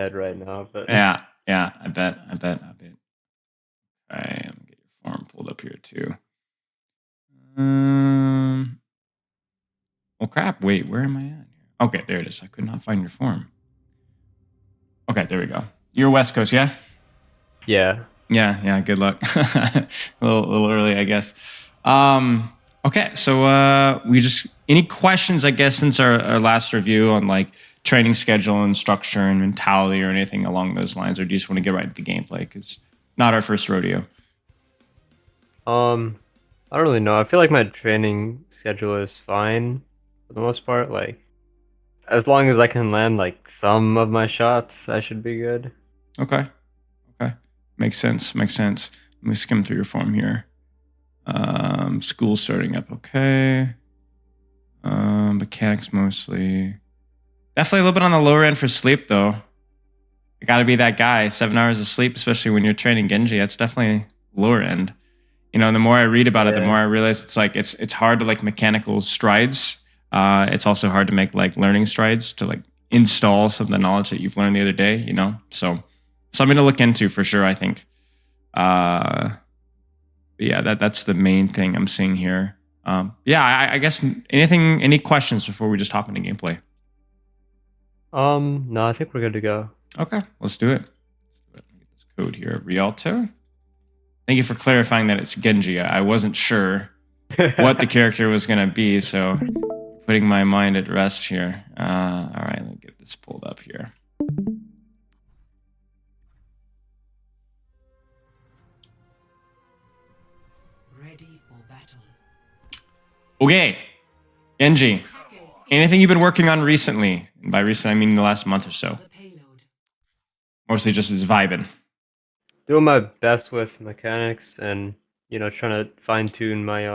head right now, but Yeah, yeah, I bet. All right, I'm gonna get your form pulled up here too. Well, crap. Wait, where am I at? Okay, there it is. I could not find your form. Okay, there we go. You're West Coast, yeah? yeah. Yeah. Good luck. a little early, I guess. Okay, so we just any questions, I guess, since our last review on like training schedule and structure and mentality or anything along those lines, or do you just want to get right into the gameplay? Because not our first rodeo. I don't really know. I feel like my training schedule is fine for the most part. Like, as long as I can land like some of my shots, I should be good. Okay. Makes sense. Let me skim through your form here. School starting up. Okay. Mechanics mostly. Definitely a little bit on the lower end for sleep, though. You got to be that guy. 7 hours of sleep, especially when you're training Genji. That's definitely lower end. You know, the more I read about it, the more I realize it's like it's hard to like mechanical strides. It's also hard to make like learning strides to like install some of the knowledge that you've learned the other day. You know, so something to look into for sure. I think. Yeah, that's the main thing I'm seeing here. Yeah, I guess any questions before we just hop into gameplay? No, I think we're good to go. Okay, let's do it. Let me get this code here. Rialto. Thank you for clarifying that it's Genji. I wasn't sure what the character was going to be, so putting my mind at rest here. All right, let me get this pulled up here. Ready for battle. Okay, Genji. Anything you've been working on recently? And by recent, I mean the last month or so. Mostly just as vibing. Doing my best with mechanics and trying to fine tune my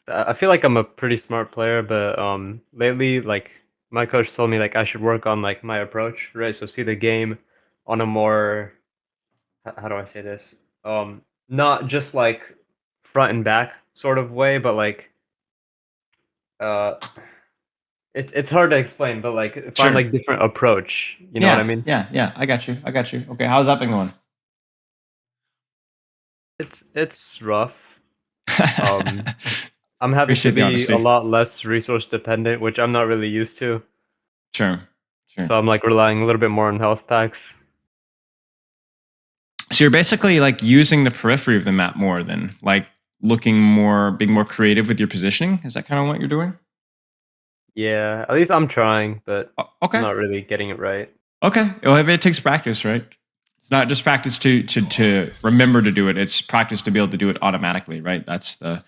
I feel like I'm a pretty smart player, but lately like my coach told me like I should work on like my approach, right? So see the game on a more how do I say this? Not just like front and back sort of way, but like uh it's hard to explain, but like find Sure. like different approach. You know what I mean? Yeah. I got you. Okay, how's that been going? It's rough. Um I'm having to Appreciate the be a honesty. lot less resource dependent, which I'm not really used to. Sure. So I'm like relying a little bit more on health packs. So you're basically like using the periphery of the map more than like being more creative with your positioning. Is that kind of what you're doing? Yeah, at least I'm trying, but I'm Okay. not really getting it right. Okay. Well, it takes practice, right? It's not just practice to remember to do it. It's practice to be able to do it automatically, right? That's the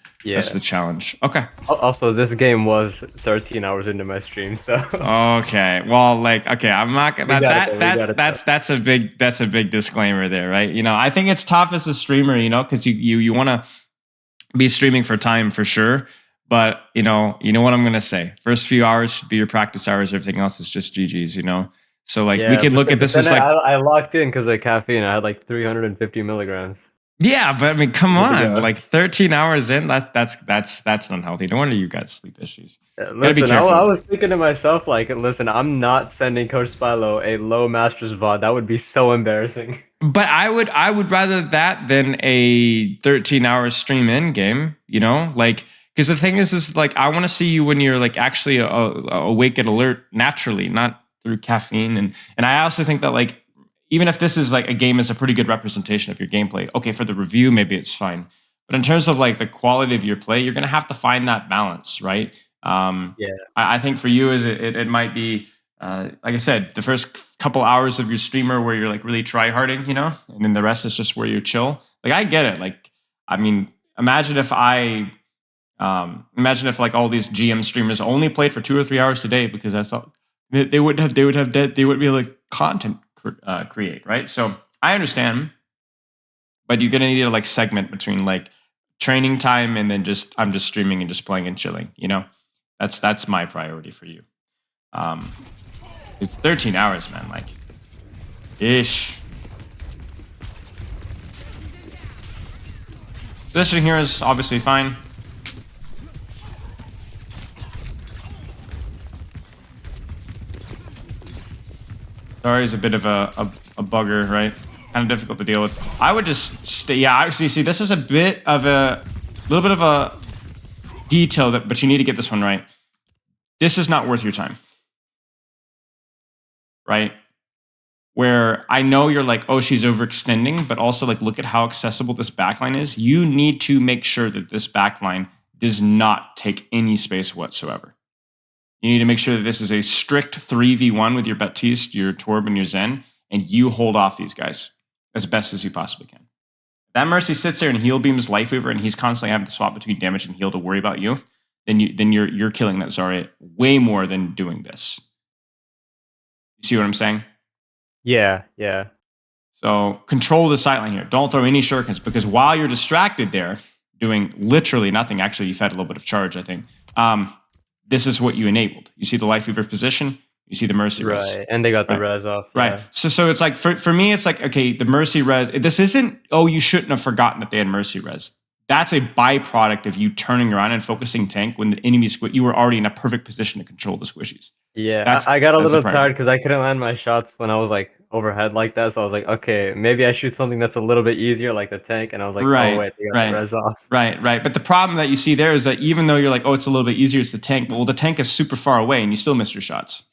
challenge. Okay. Also, this game was 13 hours into my stream, so Okay. Well, like, okay, I'm not gonna that's a big disclaimer there, right? You know, I think it's tough as a streamer, you know, because you want to be streaming for time for sure. But you know what I'm gonna say. First few hours should be your practice hours. Everything else is just GG's, you know. So like we could look at this as like I locked in because of caffeine. I had like 350 milligrams. yeah, but I mean, come Good to on, go. like 13 hours in, that's unhealthy. No wonder you got sleep issues. Gotta be Listen, careful. I was thinking to myself, like, listen, I'm not sending Coach Spilo a low Masters VOD. That would be so embarrassing. But I would rather that than a 13-hour stream in game, you know? Like because the thing is like I want to see you when you're like actually awake and alert naturally, not through caffeine and I also think that like even if this is like a game is a pretty good representation of your gameplay. Okay, for the review maybe it's fine. But in terms of like the quality of your play, you're going to have to find that balance, right? Yeah. I think for you is it might be like I said, the first couple hours of your streamer where you're like really try harding, you know, and then the rest is just where you chill. Like I get it. Like I mean, imagine if like all these GM streamers only played for 2 or 3 hours a day because that's all they would be able to content create, right? So I understand, but you're gonna need to like segment between like training time and then just I'm just streaming and just playing and chilling. You know, that's my priority for you. Um, it's 13 hours, man. Like, ish. Positioning here is obviously fine. Zarya's a bit of a bugger, right? Kind of difficult to deal with. I would just stay. Yeah, actually, see, this is a bit of a little bit of a detail that, but you need to get this one right. This is not worth your time, right? Where I know you're like, oh, she's overextending, but also like, look at how accessible this backline is. You need to make sure that this backline does not take any space whatsoever. You need to make sure that this is a strict 3v1 with your Baptiste, your Torb, and your Zen, and you hold off these guys as best as you possibly can. That Mercy sits there and heal beams Lifeweaver, and he's constantly having to swap between damage and heal to worry about you. Then you're killing that Zarya way more than doing this. You see what I'm saying? Yeah, yeah. So control the sightline here. Don't throw any shurikens, because while you're distracted there, doing literally nothing, actually you've had a little bit of charge, I think. This is what you enabled. You see the Lifeweaver position, you see the Mercy res. Right, and they got the res off. Right. Yeah. So it's like, for me, it's like, okay, the Mercy res, this isn't, oh, you shouldn't have forgotten that they had Mercy res. That's a byproduct of you turning around and focusing tank when the enemy you were already in a perfect position to control the squishies. Yeah, I got a little tired because I couldn't land my shots when I was like overhead like that. So I was like, okay, maybe I shoot something that's a little bit easier, like the tank. And I was like, right, oh wait, they got the res off. Right. But the problem that you see there is that even though you're like, oh, it's a little bit easier, it's the tank. Well, the tank is super far away, and you still miss your shots.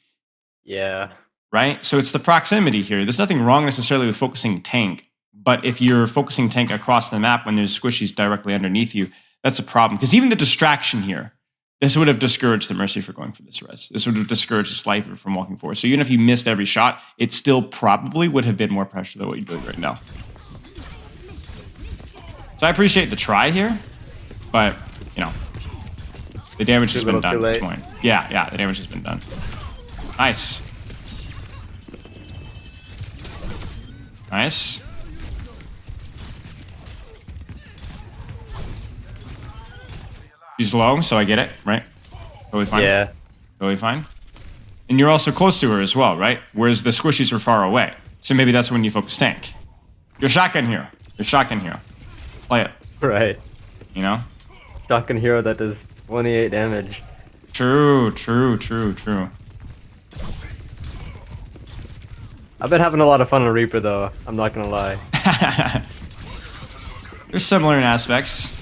Yeah. Right. So it's the proximity here. There's nothing wrong necessarily with focusing tank, but if you're focusing tank across the map when there's squishies directly underneath you, that's a problem. Because even the distraction here, this would have discouraged the Mercy for going for this res. This would have discouraged the Slifer from walking forward. So even if you missed every shot, it still probably would have been more pressure than what you're doing right now. So I appreciate the try here, but, you know, the damage has been done at this point. Yeah, the damage has been done. Nice. Nice. She's low, so I get it, right? Totally fine. Yeah. Totally fine. And you're also close to her as well, right? Whereas the squishies are far away. So maybe that's when you focus tank. Your shotgun hero. Your shotgun hero. Play it. Right. You know? Shotgun hero that does 28 damage. True. I've been having a lot of fun on Reaper though, I'm not gonna lie. They're similar in aspects.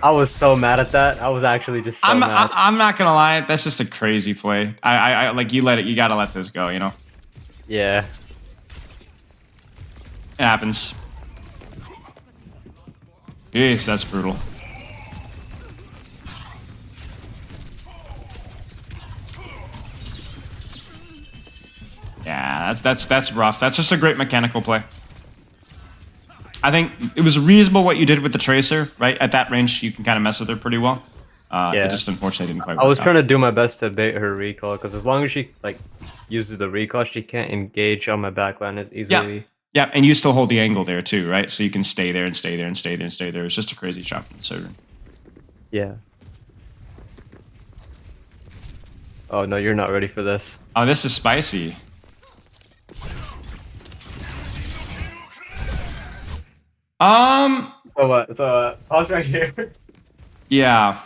I was so mad at that. I was actually just so mad. I'm not gonna lie, that's just a crazy play. I like, you gotta let this go, you know? Yeah. It happens. Jeez, that's brutal. Yeah, that's rough. That's just a great mechanical play. I think it was reasonable what you did with the Tracer, right? At that range, you can kind of mess with her pretty well. Yeah. It just unfortunately didn't quite work I was out. trying to do my best to bait her recall, because as long as she like uses the recall, she can't engage on my backline as easily. Yeah, and you still hold the angle there too, right? So you can stay there and stay there and stay there and stay there. It's just a crazy shot from the Sojourn. Yeah. Oh no, you're not ready for this. Oh, this is spicy. So pause right here. Yeah.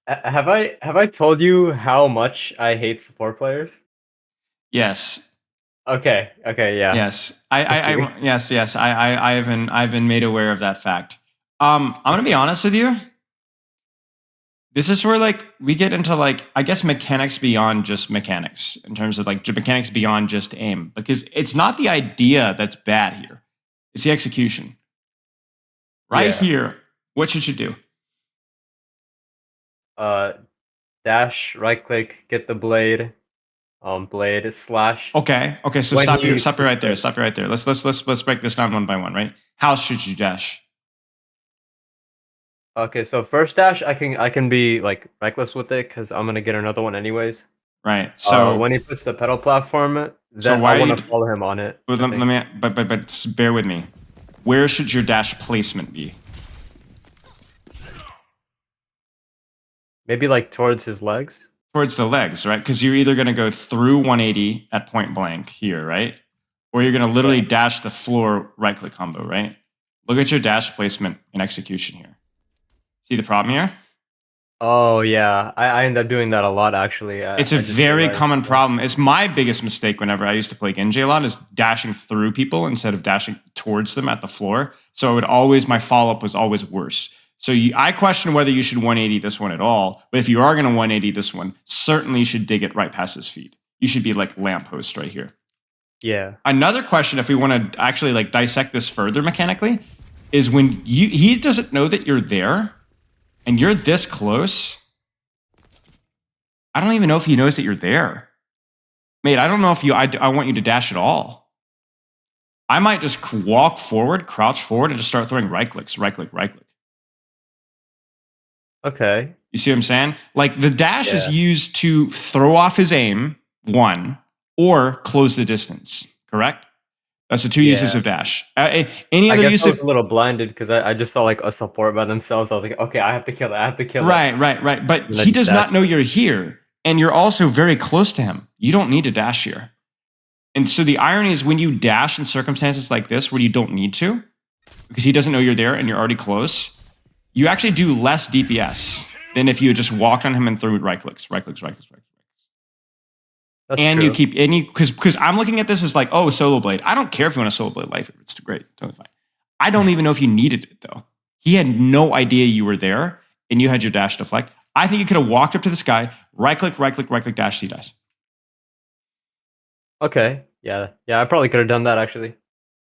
Have I told you how much I hate support players? Yes. Okay. Yeah. Yes. Yes. I've been made aware of that fact. I'm gonna be honest with you. This is where like we get into like, I guess, mechanics beyond just mechanics, in terms of like mechanics beyond just aim, because it's not the idea that's bad here. It's the execution. Right here, what should you do? Dash, right click, get the blade, blade slash. Okay. So When stop you you- right there. Stop you right there. Let's break this down one by one. Right? How should you dash? Okay, so first dash, I can be like reckless with it because I'm gonna get another one anyways. Right. So when he puts the pedal platform, then So why I are want to you- follow him on it. but let me. But just bear with me. Where should your dash placement be? Maybe like towards his legs. Towards the legs, right? Because you're either going to go through 180 at point blank here, right? Or you're going to literally dash the floor right click combo, right? Look at your dash placement and execution here. See the problem here? Oh yeah, I end up doing that a lot actually. It's a I just very realized. common Yeah. problem. It's my biggest mistake whenever I used to play Genji a lot is dashing through people instead of dashing towards them at the floor. So it would always, my follow up was always worse. So I question whether you should 180 this one at all. But if you are going to 180 this one, certainly you should dig it right past his feet. You should be like lamppost right here. Yeah. Another question, if we want to actually like dissect this further mechanically, is when he doesn't know that you're there and you're this close. I don't even know if he knows that you're there. Mate, I don't know if I want you to dash at all. I might just walk forward, crouch forward, and just start throwing right clicks, right click, right click. Okay. You see what I'm saying? Like the dash is Yeah. used to throw off his aim, one, or close the distance, correct? That's the two uses Yeah. of dash. Any I other guess use I was of... a little blinded because I just saw like a support by themselves. I was like, okay, I have to kill it. I have to kill it. Right. But And I he just does not dashed. know you're here. And you're also very close to him. You don't need to dash here. And so the irony is when you dash in circumstances like this where you don't need to, because he doesn't know you're there and you're already close, you actually do less DPS than if you had just walked on him and threw right clicks, right clicks, right clicks, right clicks. That's And true. you keep any because I'm looking at this as like, oh, solo blade. I don't care if you want a solo blade life. It's great, totally fine. I don't even know if you needed it though. He had no idea you were there, and you had your dash deflect. I think you could have walked up to this guy, right click, right click, right click, dash, he dies. Okay. Yeah. Yeah. I probably could have done that actually.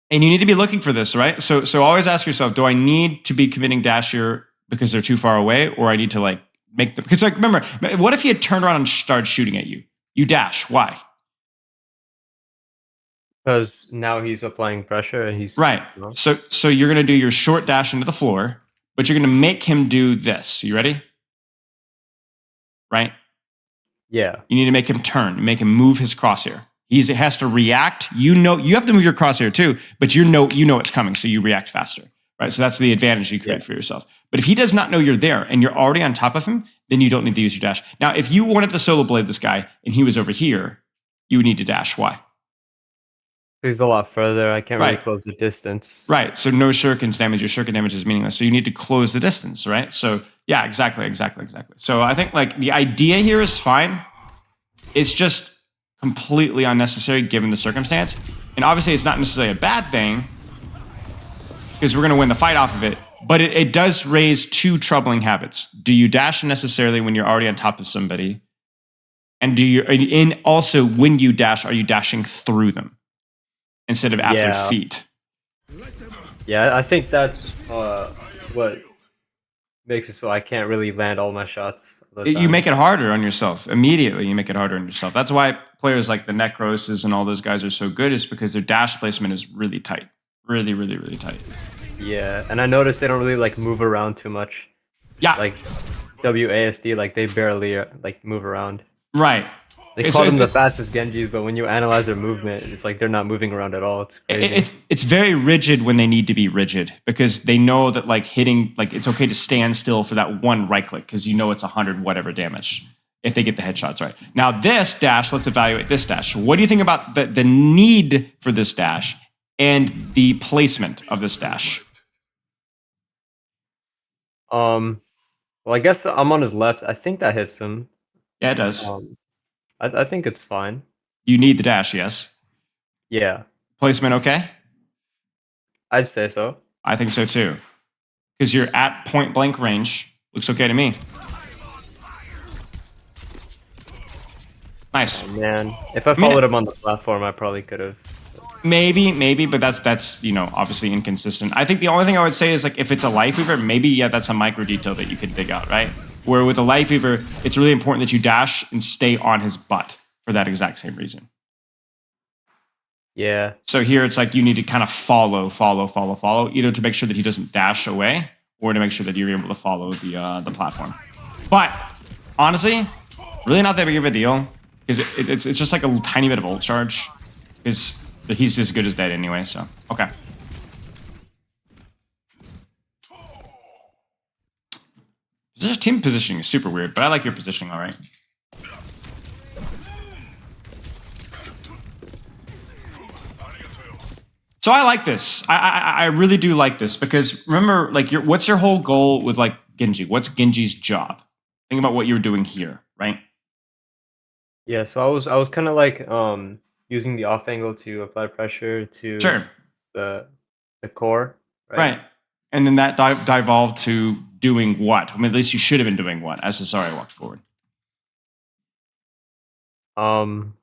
And you need to be looking for this, right? So always ask yourself, do I need to be committing dash here because they're too far away, or I need to like make them? Because like remember, what if he had turned around and started shooting at you? You dash. Why? Because now he's applying pressure and he's Right. you know. So you're gonna do your short dash into the floor, but you're gonna make him do this. You ready? Right? Yeah. You need to make him turn, make him move his crosshair. He has to react. You have to move your crosshair too, but you know it's coming, so you react faster. Right? So that's the advantage you create for yourself. But if he does not know you're there and you're already on top of him, then you don't need to use your dash. Now, if you wanted to solo blade this guy and he was over here, you would need to dash. Why? He's a lot further. I can't really Right. close the distance. Right. So no shurikens damage. Your shuriken damage is meaningless. So you need to close the distance, right? So yeah, exactly. So I think like the idea here is fine. It's just completely unnecessary given the circumstance. And obviously it's not necessarily a bad thing because we're going to win the fight off of it. But it does raise two troubling habits. Do you dash necessarily when you're already on top of somebody? And and also when you dash, are you dashing through them instead of at their feet? Yeah, I think that's what makes it so I can't really land all my shots. all the You time. make it harder on yourself. Immediately, you make it harder on yourself. That's why players like the Necroses and all those guys are so good, is because their dash placement is really tight. Really, really, really tight. Yeah, and I noticed they don't really like move around too much. Yeah. Like WASD, like they barely like move around. Right. They call them the fastest Genjis, but when you analyze their movement, it's like they're not moving around at all. It's crazy. It's very rigid when they need to be rigid because they know that like hitting, like it's okay to stand still for that one right click because you know it's 100 whatever damage if they get the headshots right. Now this dash, let's evaluate this dash. What do you think about the need for this dash and the placement of this dash? Well, I guess I'm on his left. I think that hits him. Yeah, it does. I think it's fine. You need the dash, yes. Yeah, Placement okay? I'd say so. I think so too. Because you're at point blank range. Looks okay to me. Nice. Man, if I followed him on the platform, I probably could have. Maybe, but that's obviously inconsistent. I think the only thing I would say is like if it's a life weaver, maybe that's a micro detail that you could dig out, right? Where with a life weaver, it's really important that you dash and stay on his butt for that exact same reason. Yeah. So here it's like you need to kind of follow, either to make sure that he doesn't dash away or to make sure that you're able to follow the platform. But honestly, really not that big of a deal because it's just like a tiny bit of ult charge because he's as good as dead anyway. So okay. This team positioning is super weird, but I like your positioning all right. So I like this. I really do like this because remember, like, what's your whole goal with like Genji? What's Genji's job? Think about what you were doing here, right? Yeah, so I was kind of like using the off angle to apply pressure to Sure. the the core, right? Right. And then that devolved to doing what? I mean, at least you should have been doing what as Cesare walked forward.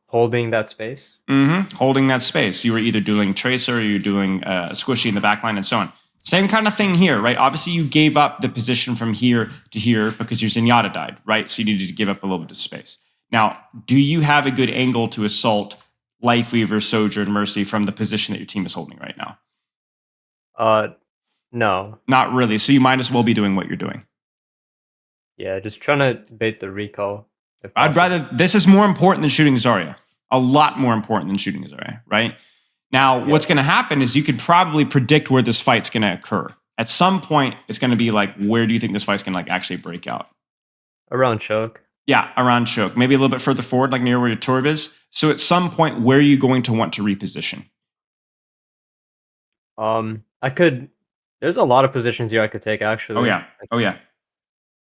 Holding that space. Holding that space. You were either doing tracer or you're doing squishy in the backline and so on. Same kind of thing here, right? Obviously, you gave up the position from here to here because your Zenyatta died, right? So you needed to give up a little bit of space. Now, do you have a good angle to assault Lifeweaver, Sojourn, Mercy from the position that your team is holding right now? No. Not really. So you might as well be doing what you're doing. Yeah, just trying to bait the recall. If I'd possible. rather, this is more important than shooting Zarya. A lot more important than shooting Zarya, right? Now, what's going to happen is you could probably predict where this fight's going to occur. At some point, it's going to be like, where do you think this fight's going to like actually break out? Around choke. Yeah, around choke. Maybe a little bit further forward, like near where your Torb is. So at some point, where are you going to want to reposition? I could. There's a lot of positions here I could take actually. Oh, yeah. Oh, yeah.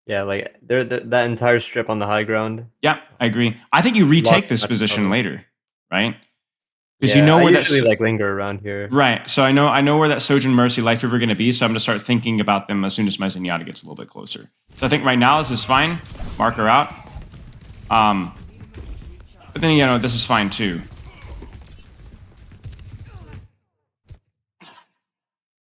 Yeah, like that entire strip on the high ground. Yeah, I agree. I think you retake this Lots of position cover. later, right? Because Yeah, you know I where usually that's like linger around here. right. So I know where that Sojourn Mercy Lifeweaver are going to be. So I'm going to start thinking about them as soon as my Zenyatta gets a little bit closer. So I think right now this is fine. Mark her out. But then this is fine too.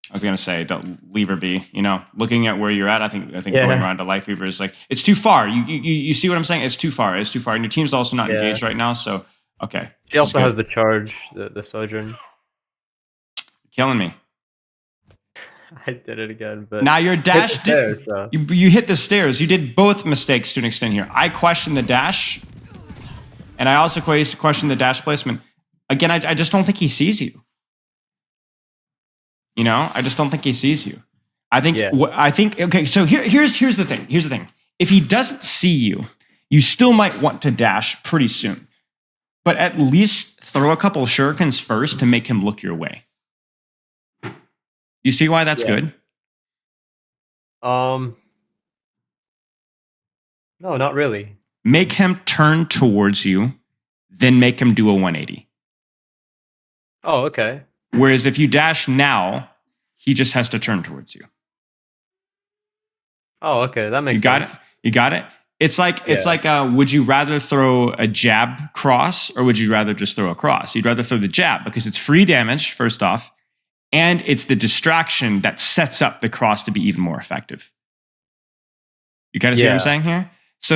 I was gonna say, don't leave her be. Looking at where you're at, I think Yeah. going around to Lifeweaver is like it's too far. You see what I'm saying? It's too far. It's too far, and your team's also not Yeah. engaged right now. So okay, She also has the charge, the Sojourn. killing me. I did it again, but Now your hit the dash stairs, so. you hit the stairs. You did both mistakes to an extent here. I question the dash, and I also question the dash placement. Again, I just don't think he sees you. I just don't think he sees you. I think Yeah. okay. So here's the thing. Here's the thing. If he doesn't see you, you still might want to dash pretty soon, but at least throw a couple shurikens first to make him look your way. You see why that's Yeah. good? No, not really. Make him turn towards you, then make him do a 180. Oh, okay. Whereas if you dash now, he just has to turn towards you. Oh, okay. That makes You got sense. it? You got it? It's like would you rather throw a jab cross or would you rather just throw a cross? You'd rather throw the jab because it's free damage, first off, and it's the distraction that sets up the cross to be even more effective. You kind of see what I'm Yeah. saying here? So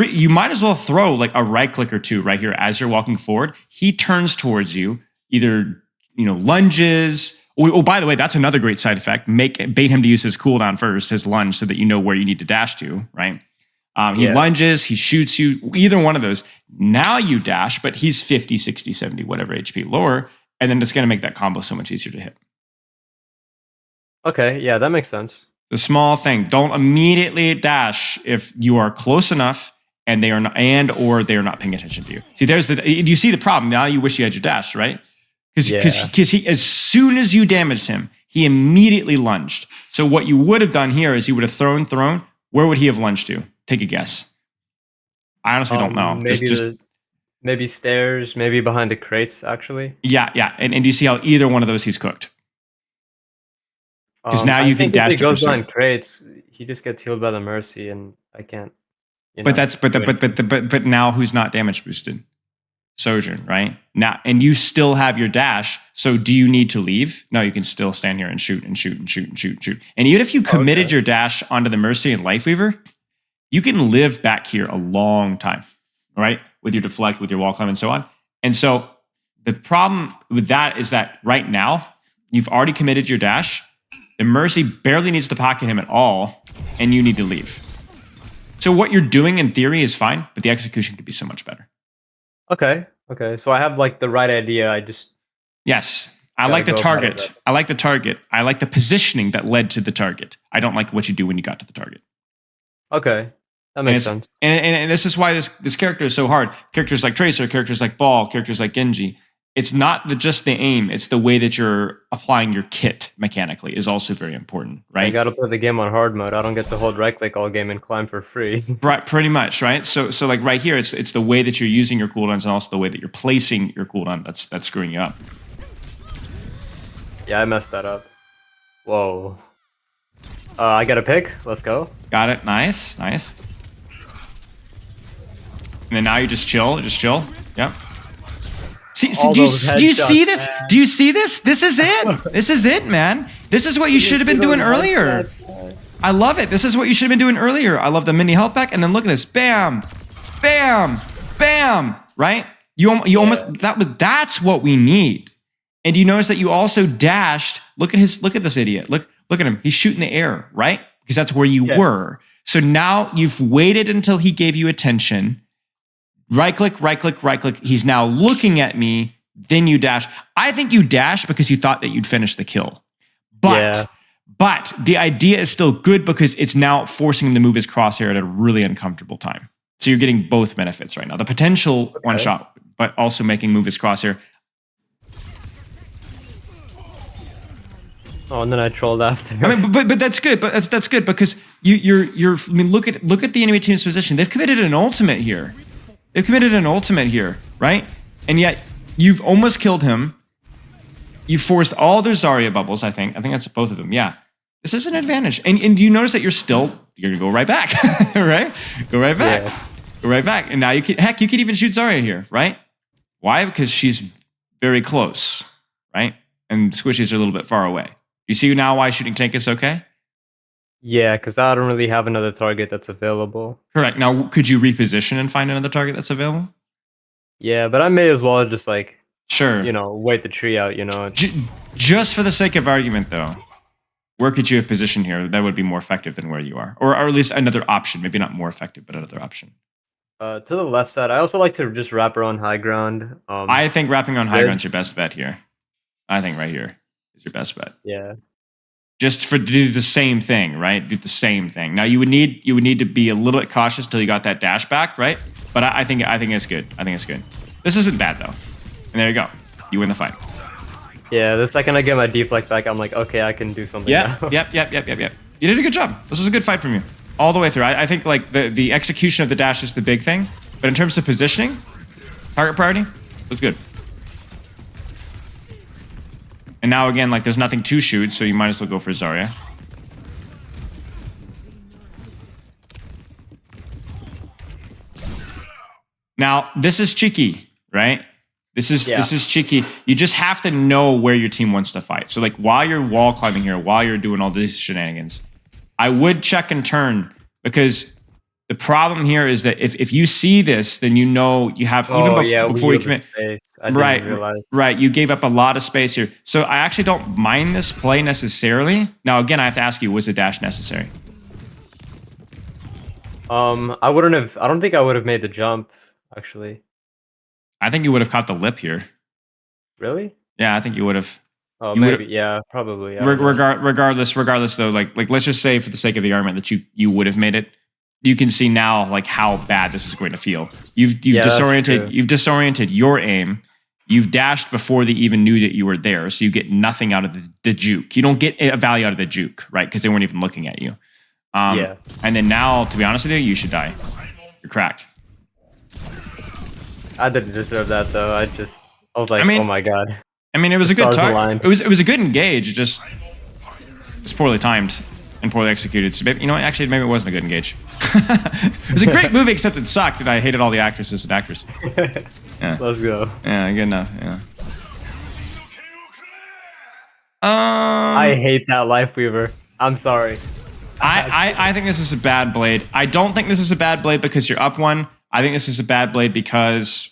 you might as well throw like a right click or two right here as you're walking forward. He turns towards you, either lunges. Oh, by the way, that's another great side effect. Bait him to use his cooldown first, his lunge, so that you know where you need to dash to, right? He lunges, he shoots you, either one of those. Now you dash, but he's 50, 60, 70, whatever HP lower, and then it's going to make that combo so much easier to hit. Okay, yeah, that makes sense. The small thing, don't immediately dash if you are close enough and they are not, or they are not paying attention to you. See, you see the problem. Now you wish you had your dash, right? Because he, as soon as you damaged him, he immediately lunged. So what you would have done here is you would have thrown. Where would he have lunged to? Take a guess. I honestly don't know. Maybe stairs, maybe behind the crates, actually. Yeah. And do you see how either one of those he's cooked? Because now you can dash if he to goes pursue. behind crates, he just gets healed by the Mercy, and I can't. But now who's not damage boosted? Sojourn, right? Now, and you still have your dash. So do you need to leave? No, you can still stand here and shoot. And even if you committed your dash onto the Mercy and Lifeweaver, you can live back here a long time, right? With your deflect, with your wall climb, and so on. And so the problem with that is that right now you've already committed your dash. The Mercy barely needs to pocket him at all, and you need to leave. So what you're doing in theory is fine, but the execution could be so much better. Okay. So I have like the right idea. Yes. I like the target. I like the positioning that led to the target. I don't like what you do when you got to the target. Okay. That makes sense. And this is why this character is so hard. Characters like Tracer, characters like Ball, characters like Genji, it's not just the aim, it's the way that you're applying your kit mechanically is also very important, right? I gotta play the game on hard mode. I don't get to hold right click all game and climb for free. Right, pretty much, right? So like right here, it's the way that you're using your cooldowns and also the way that you're placing your cooldown that's screwing you up. Yeah, I messed that up. Whoa. I got a pick. Let's go. Got it. Nice, nice. And then now you just chill. Yep. See, do you see this? Man. Do you see this? This is it. This is it, man. This is what you should have been doing earlier. I love it. This is what you should have been doing earlier. I love the mini health pack, and then look at this. Bam, bam, bam. Right? You almost that's what we need. And you notice that you also dashed. Look at this idiot. Look at him. He's shooting the air, right? Because that's where you were. So now you've waited until he gave you attention. Right click, right click, right click. He's now looking at me. Then you dash. I think you dashed because you thought that you'd finish the kill. But the idea is still good because it's now forcing him to move his crosshair at a really uncomfortable time. So you're getting both benefits right now. The potential one shot, but also making move his crosshair. Oh, and then I trolled after. I mean, but that's good. But that's good because you're. I mean, look at the enemy team's position. They've committed an ultimate here. Right? And yet you've almost killed him. You forced all their Zarya bubbles. I think that's both of them. Yeah, this is an advantage. And you notice that you're gonna go right back, right? Go right back. Yeah. Go right back. And now you could even shoot Zarya here, right? Why? Because she's very close, right? And squishies are a little bit far away. You see now why shooting tank is okay? Yeah, because I don't really have another target that's available. Correct. Now, could you reposition and find another target that's available? Yeah, but I may as well just like, sure, wait the tree out, Just for the sake of argument, though, where could you have positioned here that would be more effective than where you are? Or at least another option, maybe not more effective, but another option. To the left side, I also like to just wrap around high ground. I think wrapping on high ground is your best bet here. I think right here is your best bet. Yeah. Just to do the same thing, right? Do the same thing. Now you would need to be a little bit cautious till you got that dash back, right? But I think it's good. I think it's good. This isn't bad though. And there you go. You win the fight. Yeah, the second I get my deflect back, I'm like, okay, I can do something. Yep. You did a good job. This was a good fight from you. All the way through. I think like the execution of the dash is the big thing. But in terms of positioning, target priority, looks good. And now again, like there's nothing to shoot, so you might as well go for Zarya. Now, this is cheeky, right? This is cheeky. You just have to know where your team wants to fight. So like while you're wall climbing here, while you're doing all these shenanigans, I would check and turn because the problem here is that if you see this, then you have before you commit. Right. You gave up a lot of space here. So I actually don't mind this play necessarily. Now, again, I have to ask you, was the dash necessary? I don't think I would have made the jump, actually. I think you would have caught the lip here. Really? Yeah, I think you would have. Oh, maybe. Yeah, probably. Regardless though, like let's just say for the sake of the argument that you would have made it. You can see now like how bad this is going to feel. You've disoriented your aim. You've dashed before they even knew that you were there, so you get nothing out of the juke. You don't get a value out of the juke, right? Because they weren't even looking at you. And then now, to be honest with you should die. You're cracked. I didn't deserve that though. I was like, oh my god. I mean, it was a good target. It was a good engage. It just was poorly timed and poorly executed. So maybe, actually, maybe it wasn't a good engage. It was a great movie, except it sucked, and I hated all the actresses and actors. Yeah. Let's go. Yeah, good enough. Yeah. I hate that Life Weaver. I'm sorry. I think this is a bad blade. I don't think this is a bad blade because you're up one. I think this is a bad blade because.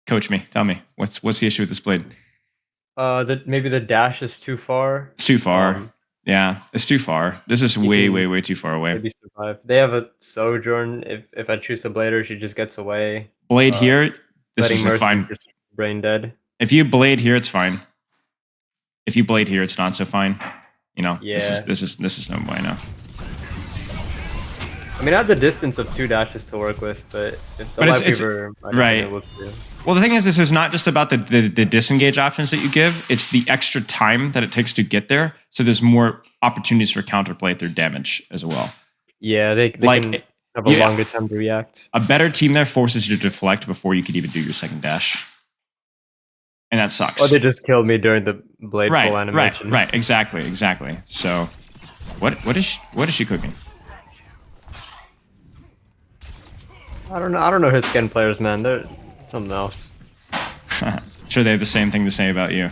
Coach me. Tell me what's the issue with this blade? Maybe the dash is too far. It's too far. Yeah, it's too far. This is way too far away. Maybe survive. They have a Sojourn. If I choose the blader, she just gets away. Blade here, this is fine. Just brain dead. If you blade here, it's fine. If you blade here, it's not so fine. Yeah. This is no bueno. I I mean, I have the distance of 2 dashes to work with, but if the But life it's weaver, I right. able to. Well, the thing is, this is not just about the disengage options that you give. It's the extra time that it takes to get there. So there's more opportunities for counterplay through damage as well. Yeah, they Like, can have a longer time to react. A better team there forces you to deflect before you could even do your second dash. And that sucks. Or they just killed me during the blade pull animation. Right, exactly. So, what is she cooking? I don't know hit-scan players, man. They're something else. Sure, they have the same thing to say about you.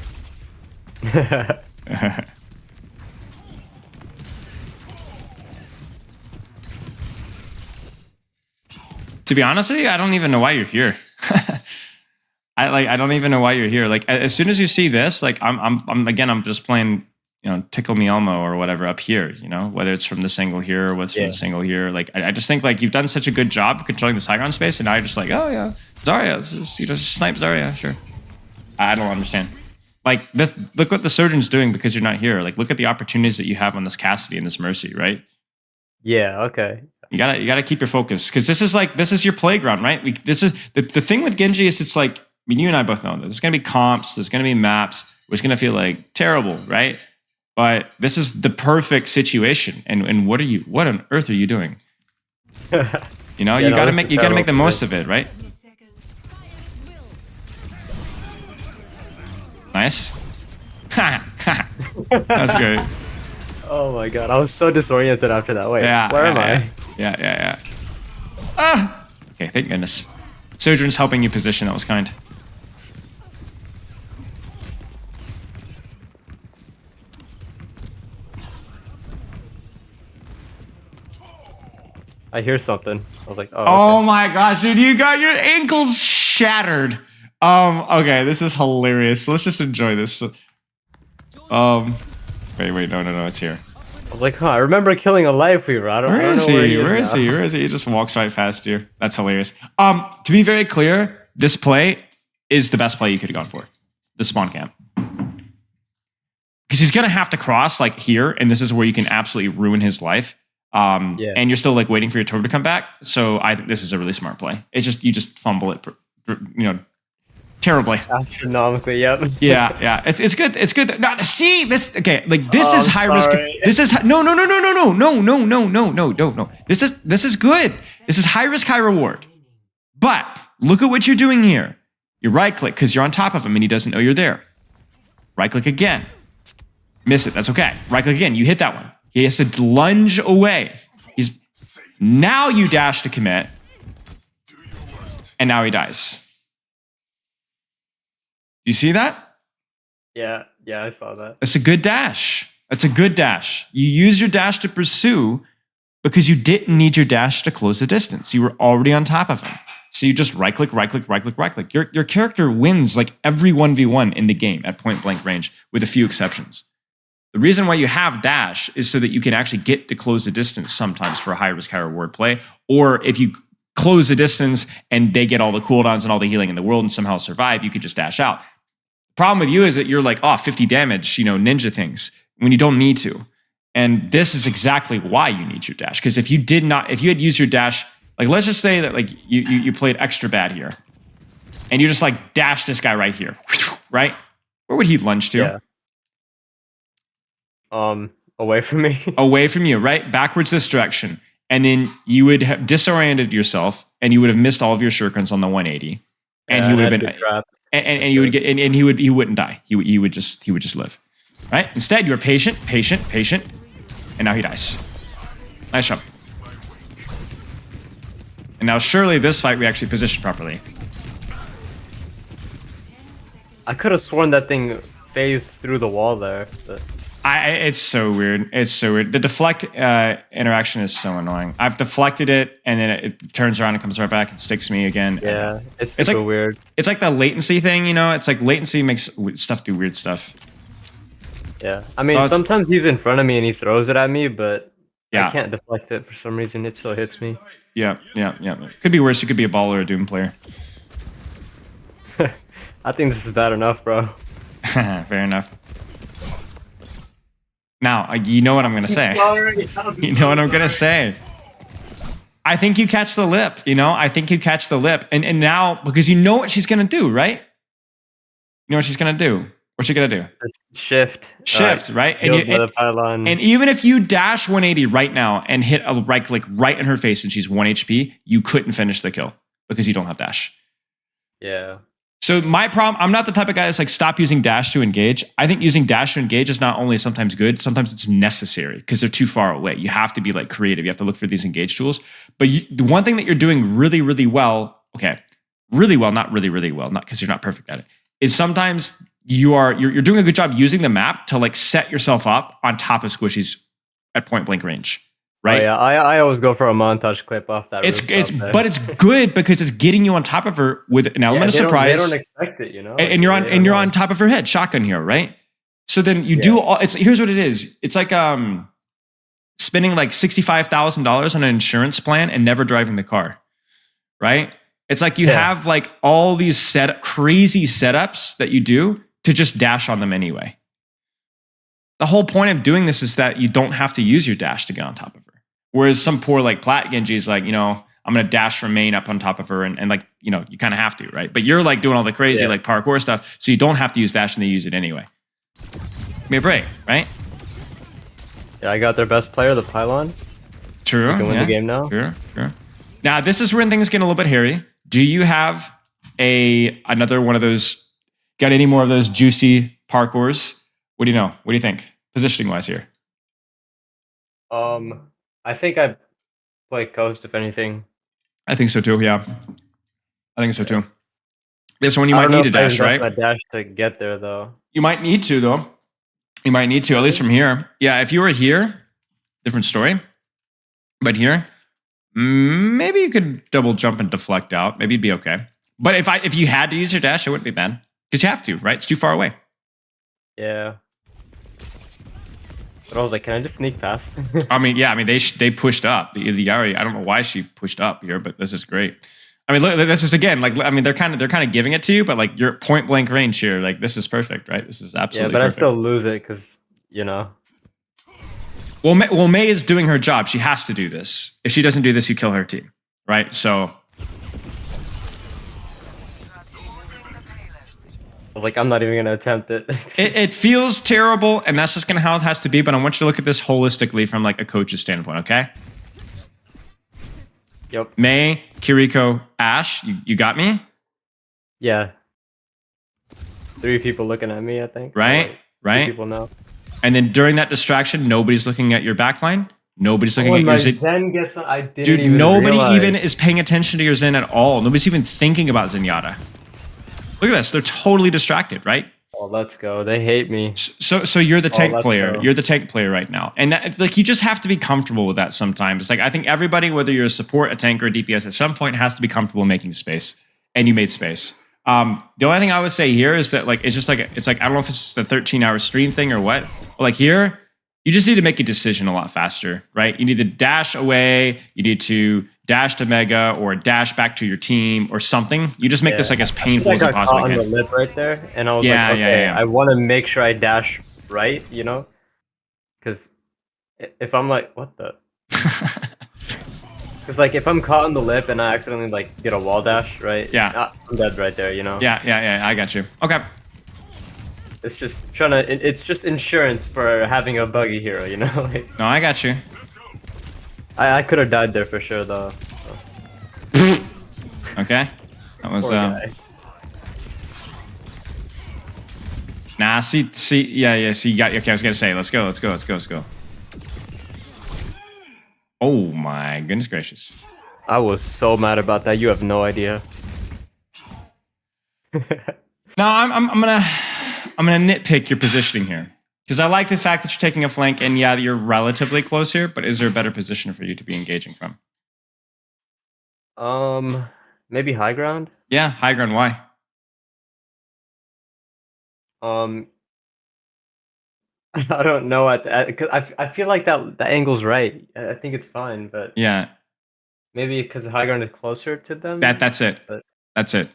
To be honest with you, I don't even know why you're here. I don't even know why you're here. Like, as soon as you see this, like I'm just playing, Tickle Me Elmo or whatever up here, whether it's from this angle here or what's from this angle here. Like, I just think like you've done such a good job controlling this high ground space, and now you're just like, oh yeah, Zarya, just snipe Zarya, sure. I don't understand. Like, this, look what the Surgeon's doing because you're not here. Like, look at the opportunities that you have on this Cassidy and this Mercy, right? Yeah. Okay. You gotta keep your focus because this is your playground, right? This is the thing with Genji is it's like, I mean, you and I both know there's gonna be comps, there's gonna be maps, which gonna feel like terrible, right? But this is the perfect situation. And what on earth are you doing? You gotta make the most of it, right? Nice. That's great. Oh my god, I was so disoriented after that. Wait, Yeah, where am I? Yeah. Ah! Okay, thank goodness. Sojourn's helping you position, that was kind. I hear something. I was like, Oh okay. my gosh, dude, you got your ankles shattered. Okay, this is hilarious. Let's just enjoy this. Wait, no, it's here. I was like, I remember killing a life weaver. I don't know where he is. Where is he? He just walks right past you. That's hilarious. To be very clear, this play is the best play you could have gone for. The spawn camp. Because he's gonna have to cross like here, and this is where you can absolutely ruin his life. And you're still like waiting for your turbo to come back. So I think this is a really smart play. It's just you just fumble it, terribly. Astronomically, yep. Yeah. It's good. It's good. Now see this. Okay, like this is high risk. This is no. This is good. This is high risk, high reward. But look at what you're doing here. You right click because you're on top of him and he doesn't know you're there. Right click again. Miss it. That's okay. Right click again. You hit that one. He has to lunge away. Now you dash to commit. And now he dies. You see that? Yeah, I saw that. That's a good dash. You use your dash to pursue because you didn't need your dash to close the distance. You were already on top of him. So you just right click. Your character wins like every 1v1 in the game at point blank range with a few exceptions. The reason why you have dash is so that you can actually get to close the distance sometimes for a high risk, high reward play. Or if you close the distance and they get all the cooldowns and all the healing in the world and somehow survive, you could just dash out. The problem with you is that you're like, 50 damage, ninja things when you don't need to. And this is exactly why you need your dash. Because if you had used your dash, like let's just say that like you played extra bad here and you just like dash this guy right here, right? Where would he lunge to? Yeah. Away from me. Away from you, right? Backwards this direction. And then you would have disoriented yourself and you would have missed all of your shurikens on the 180. And he would have been trapped. And you would get and he wouldn't die. He would just live. Right? Instead, you were patient, and now he dies. Nice job. And now surely this fight we actually positioned properly. I could have sworn that thing phased through the wall there. But... It's so weird. The deflect interaction is so annoying. I've deflected it, and then it turns around and comes right back and sticks me again. Yeah, it's super like, weird. It's like the latency thing, It's like latency makes stuff do weird stuff. Yeah, I mean, sometimes he's in front of me and he throws it at me, but yeah. I can't deflect it for some reason. It still hits me. Yeah. Could be worse. You could be a baller or a Doom player. I think this is bad enough, bro. Fair enough. Now, you know what I'm going to say. Sorry, you know what I'm going to say. I think you catch the lip, you know? I think you catch the lip. And now, because you know what she's going to do, right? You know what she's going to do. What's she going to do? Just shift. Shift, right? And, Healed by the pylon. and even if you dash 180 right now and hit a right click right in her face and she's 1 HP, you couldn't finish the kill because you don't have dash. Yeah. So my problem, I'm not the type of guy that's like, stop using dash to engage. I think using dash to engage is not only sometimes good, sometimes it's necessary because they're too far away. You have to be like creative. You have to look for these engage tools. But the one thing that you're doing really, really well, really well, not really, really well, not because you're not perfect at it, is sometimes you're doing a good job using the map to like set yourself up on top of squishies at point blank range. Right? Oh, yeah, I always go for a montage clip off that. But it's good because it's getting you on top of her with an element of surprise. They don't expect it, you know. And you're on top of her head, shotgun hero, right? So then you do all. Here's what it is. It's like spending like $65,000 on an insurance plan and never driving the car, right? It's like you have like all these crazy setups that you do to just dash on them anyway. The whole point of doing this is that you don't have to use your dash to get on top of her. Whereas some poor like plat Genji is like, you know, I'm going to dash from main up on top of her and like, you know, you kind of have to, right? But you're like doing all the crazy like parkour stuff. So you don't have to use dash and they use it anyway. Give me a break, right? Yeah, I got their best player, the pylon. True. You can win the game now. Sure. Now, this is when things get a little bit hairy. Do you have another one of those, got any more of those juicy parkours? What do you know? What do you think? Positioning wise here. I think I play coast if anything. I think so too. Yeah, I think so too. This one you might need a dash, right? My dash to get there though. You might need to though. You might need to, at least from here. Yeah, if you were here, different story. But here, maybe you could double jump and deflect out. Maybe you'd be okay. But if you had to use your dash, it wouldn't be bad because you have to, right? It's too far away. Yeah. But I was like, can I just sneak past? I mean, they pushed up. The Yari, I don't know why she pushed up here, but this is great. I mean, look, this is again, like, I mean, they're kind of giving it to you, but like you're point blank range here. Like this is perfect, right? This is absolutely perfect. I still lose it because, you know. Well, Mei is doing her job. She has to do this. If she doesn't do this, you kill her team, right? So. I was like, I'm not even going to attempt it. It feels terrible, and that's just kind of how it has to be, but I want you to look at this holistically from like a coach's standpoint, okay? Yep. Mei, Kiriko, Ash, you got me? Yeah. 3 people looking at me, I think. Right? Right? 2 people now. And then during that distraction, nobody's looking at your backline. Nobody's looking at your Zen gets on, I didn't Dude, even nobody realize. even is paying attention to your Zen at all. Nobody's even thinking about Zenyatta. Look at this. They're totally distracted, right? Oh, let's go. They hate me. So you're the tank player. Go. You're the tank player right now. And that, like, you just have to be comfortable with that sometimes. It's like, I think everybody, whether you're a support, a tank, or a DPS, at some point has to be comfortable making space. And you made space. The only thing I would say here is that, like, it's like, I don't know if it's the 13-hour stream thing or what. But like here, you just need to make a decision a lot faster, right? You need to dash away. You need to dash to Mega or dash back to your team or something. You just make this like as painful as you possibly can. I got caught on the lip right there, and I was like, okay, I want to make sure I dash right, you know? Because if I'm like, what the? Because like if I'm caught on the lip and I accidentally like get a wall dash, right? Yeah. I'm dead right there, you know? Yeah, I got you. Okay. It's just it's just insurance for having a buggy hero, you know? Like, no, I got you. I could have died there for sure, though. So. Okay. That was nah. See. Yeah. See, you got. Okay, I was gonna say, let's go. Oh my goodness gracious! I was so mad about that. You have no idea. No, I'm gonna nitpick your positioning here. Because I like the fact that you're taking a flank, and yeah, you're relatively close here, but is there a better position for you to be engaging from? Maybe high ground? Yeah, high ground, why? I don't know, cause I feel like that angle's right. I think it's fine, but yeah, maybe because high ground is closer to them? That's it. But That's it.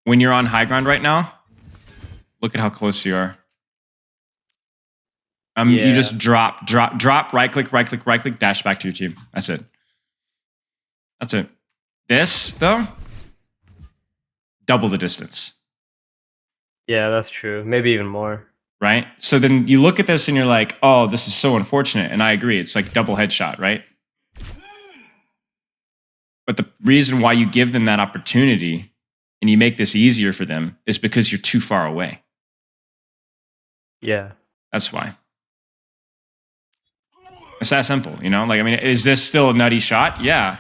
When you're on high ground right now, look at how close you are. You just drop, right click, dash back to your team. That's it. That's it. This, though, double the distance, Yeah, that's true. Maybe even more. right? So then you look at this and you're like, oh, this is so unfortunate. And I agree. It's like double headshot, right? But the reason why you give them that opportunity and you make this easier for them is because you're too far away. Yeah. That's why. It's that simple, you know? Like, I mean, is this still a nutty shot? Yeah.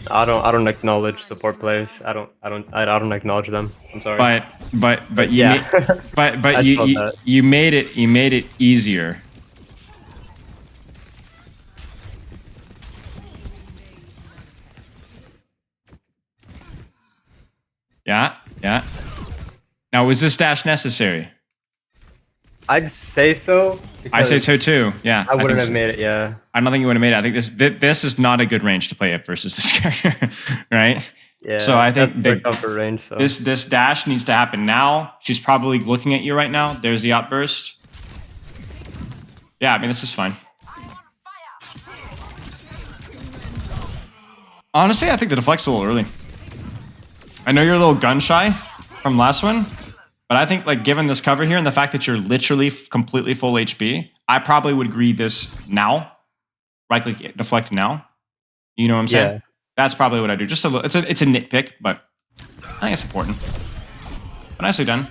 I don't acknowledge support players. I don't acknowledge them. I'm sorry. But you yeah. but I felt that. you made it easier. Yeah, yeah. Now, was this dash necessary? I'd say so. I say so too. Yeah, I wouldn't think have so. made it. Yeah. I don't think you would have made it. I think this is not a good range to play at versus this character, right? Yeah. So I think that's their comfort range. So this dash needs to happen now. She's probably looking at you right now. There's the outburst. Yeah, I mean, this is fine. Honestly, I think the deflect's a little early. I know you're a little gun shy from last one, but I think like given this cover here and the fact that you're literally completely full HP, I probably would agree this now. Right click deflect now. You know what I'm saying? Yeah. That's probably what I do. Just a little. It's a nitpick, but I think it's important. But nicely done.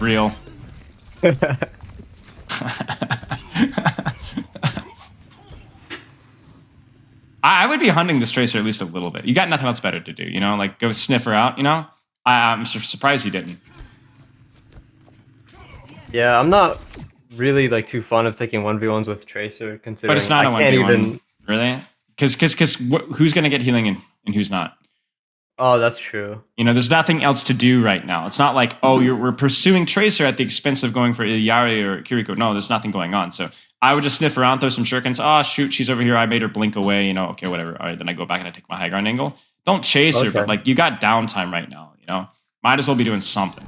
Real. I would be hunting this Tracer at least a little bit. You got nothing else better to do, you know? Like, go sniff her out, you know? I'm surprised you didn't. Yeah, I'm not really like too fond of taking 1v1s with Tracer, considering But it's not a I can't 1v1, even. really? Because who's going to get healing and who's not? Oh, that's true. You know, there's nothing else to do right now. It's not like, oh, we're pursuing Tracer at the expense of going for Yari or Kiriko. No, there's nothing going on. So I would just sniff around, throw some shurikens. Oh, shoot, she's over here. I made her blink away. You know, okay, whatever. All right, then I go back and I take my high ground angle. Don't chase her, but like you got downtime right now. You know, might as well be doing something.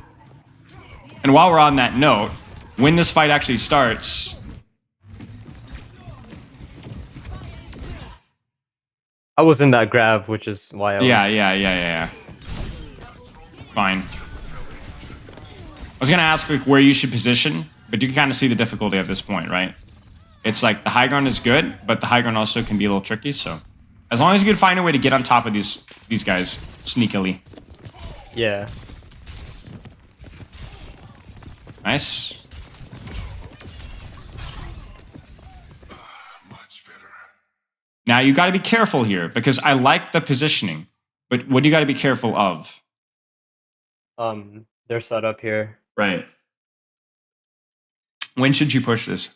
And while we're on that note, when this fight actually starts, I was in that grab, which is why I was. Yeah. Fine. I was gonna ask like where you should position, but you can kind of see the difficulty at this point, right? It's like the high ground is good, but the high ground also can be a little tricky. So, as long as you can find a way to get on top of these guys sneakily. Yeah. Nice. Now you got to be careful here because I like the positioning, but what do you got to be careful of? They're set up here. Right. When should you push this?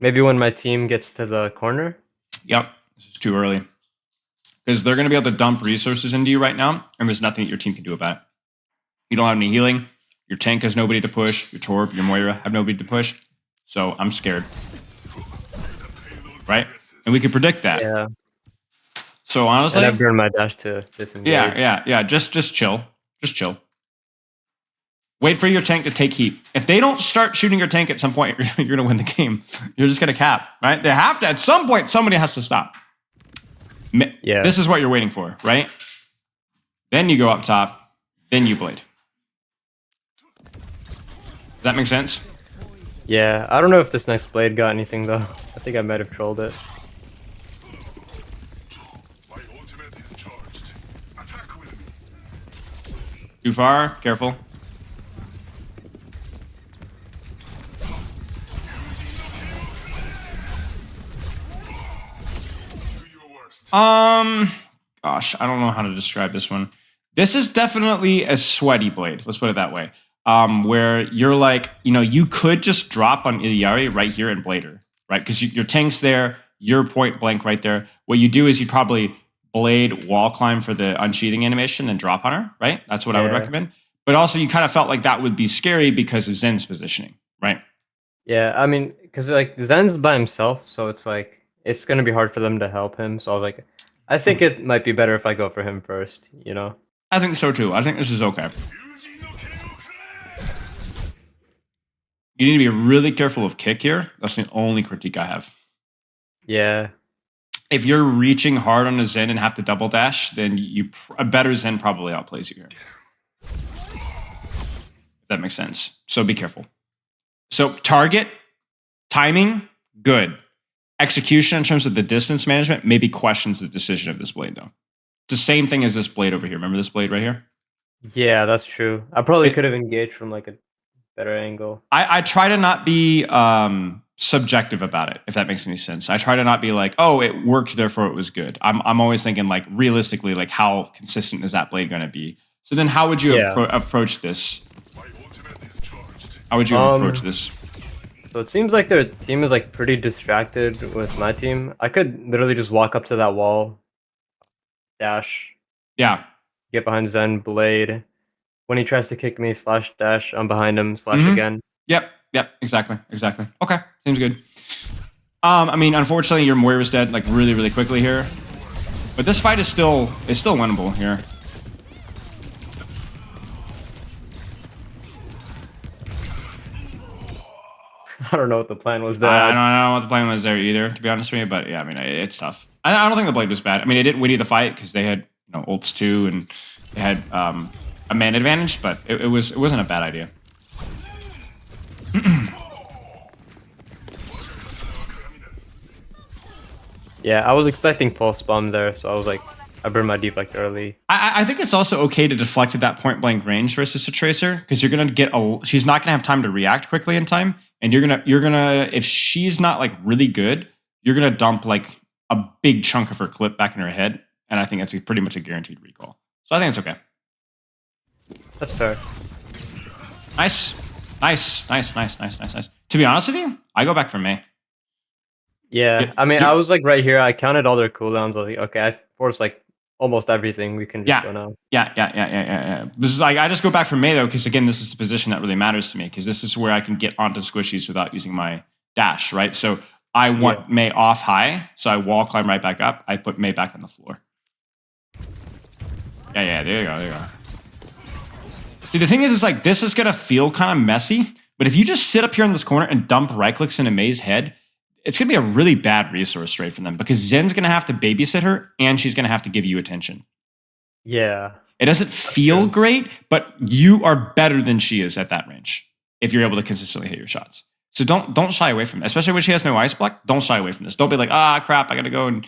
Maybe when my team gets to the corner. Yep, this is too early. Because they're going to be able to dump resources into you right now, and there's nothing that your team can do about it. You don't have any healing. Your tank has nobody to push. Your Torb, your Moira have nobody to push. So I'm scared. Right? And we can predict that. Yeah. So honestly, and I burned my dash to disengage. Yeah. Just chill. Just chill. Wait for your tank to take heat. If they don't start shooting your tank at some point, you're going to win the game. You're just going to cap, right? They have to, at some point, somebody has to stop. Yeah. This is what you're waiting for, right? Then you go up top, then you blade. Does that make sense? Yeah, I don't know if this next blade got anything though. I think I might have trolled it. My ultimate is charged. Attack with me. Too far, careful. Do your worst. Gosh, I don't know how to describe this one. This is definitely a sweaty blade. Let's put it that way. Where you're like, you know, you could just drop on Iliari right here and blade her, right? Because your tank's there, you're point blank right there. What you do is you probably blade wall climb for the unsheathing animation and drop on her, right? That's what I would recommend. But also you kind of felt like that would be scary because of Zen's positioning, right? Yeah, I mean, because like Zen's by himself, so it's like it's gonna be hard for them to help him. So I was like, I think it might be better if I go for him first, you know? I think so too. I think this is okay. You need to be really careful of kick here. That's the only critique I have. Yeah. If you're reaching hard on a Zen and have to double dash, then a better Zen probably outplays you here. If that makes sense. So be careful. So target, timing, good. Execution in terms of the distance management maybe questions the decision of this blade though. It's the same thing as this blade over here. Remember this blade right here? Yeah, that's true. I probably could have engaged from like a better angle. I try to not be subjective about it, if that makes any sense. I try to not be like, oh, it worked, therefore it was good. I'm always thinking like realistically, like how consistent is that blade going to be? So then how would you approach this? My ultimate is charged. How would you approach this? So it seems like their team is like pretty distracted with my team. I could literally just walk up to that wall, dash, Yeah. get behind Zen, blade. When he tries to kick me, slash dash, I'm behind him, slash again. Yep, exactly. Okay, seems good. I mean, unfortunately, your Moira's dead like really, really quickly here. But this fight is still winnable here. I don't know what the plan was there. I don't know what the plan was there either, to be honest with you. But yeah, I mean, it's tough. I don't think the blade was bad. I mean, it didn't win you the fight because they had ults too, and they had a man advantage. But it wasn't a bad idea. Yeah, I was expecting pulse bomb there, so I was like, I burned my deflect early. I think it's also okay to deflect at that point blank range versus a tracer because you're gonna get she's not gonna have time to react quickly in time, and you're gonna if she's not like really good, you're gonna dump like a big chunk of her clip back in her head, and I think that's pretty much a guaranteed recall. So I think it's okay. That's fair. Nice. To be honest with you, I go back for Mei. Yeah, I mean, I was like right here. I counted all their cooldowns. I was like, okay, I forced like almost everything. We can just go now. Yeah. This is like I just go back for Mei though, because again, this is the position that really matters to me, because this is where I can get onto squishies without using my dash, right? So I want Mei off high, so I wall climb right back up. I put Mei back on the floor. Yeah, there you go. See, the thing is like this is gonna feel kind of messy, but if you just sit up here in this corner and dump right clicks into Mei's head, it's going to be a really bad resource trade for them because Zen's going to have to babysit her and she's going to have to give you attention. Yeah. It doesn't feel great, but you are better than she is at that range if you're able to consistently hit your shots. So don't shy away from it, especially when she has no ice block. Don't shy away from this. Don't be like, crap, I got to go and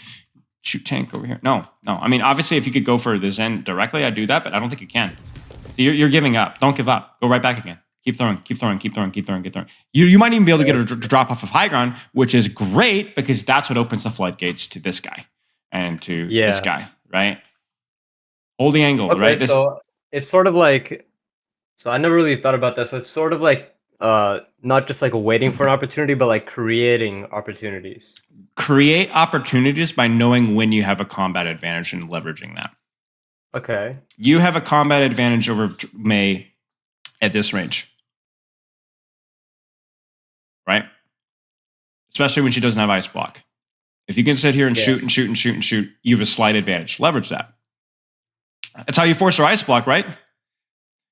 shoot tank over here. No. I mean, obviously, if you could go for the Zen directly, I'd do that, but I don't think you can. You're giving up. Don't give up. Go right back again. Keep throwing. You might even be able to get her to drop off of high ground, which is great because that's what opens the floodgates to this guy and to this guy, right? Hold the angle, okay, right? So it's sort of like, so I never really thought about that. So it's sort of like not just like waiting for an opportunity, but like creating opportunities. Create opportunities by knowing when you have a combat advantage and leveraging that. Okay. You have a combat advantage over Mei at this range. Right? Especially when she doesn't have ice block. If you can sit here and shoot, you have a slight advantage. Leverage that. That's how you force her ice block, right?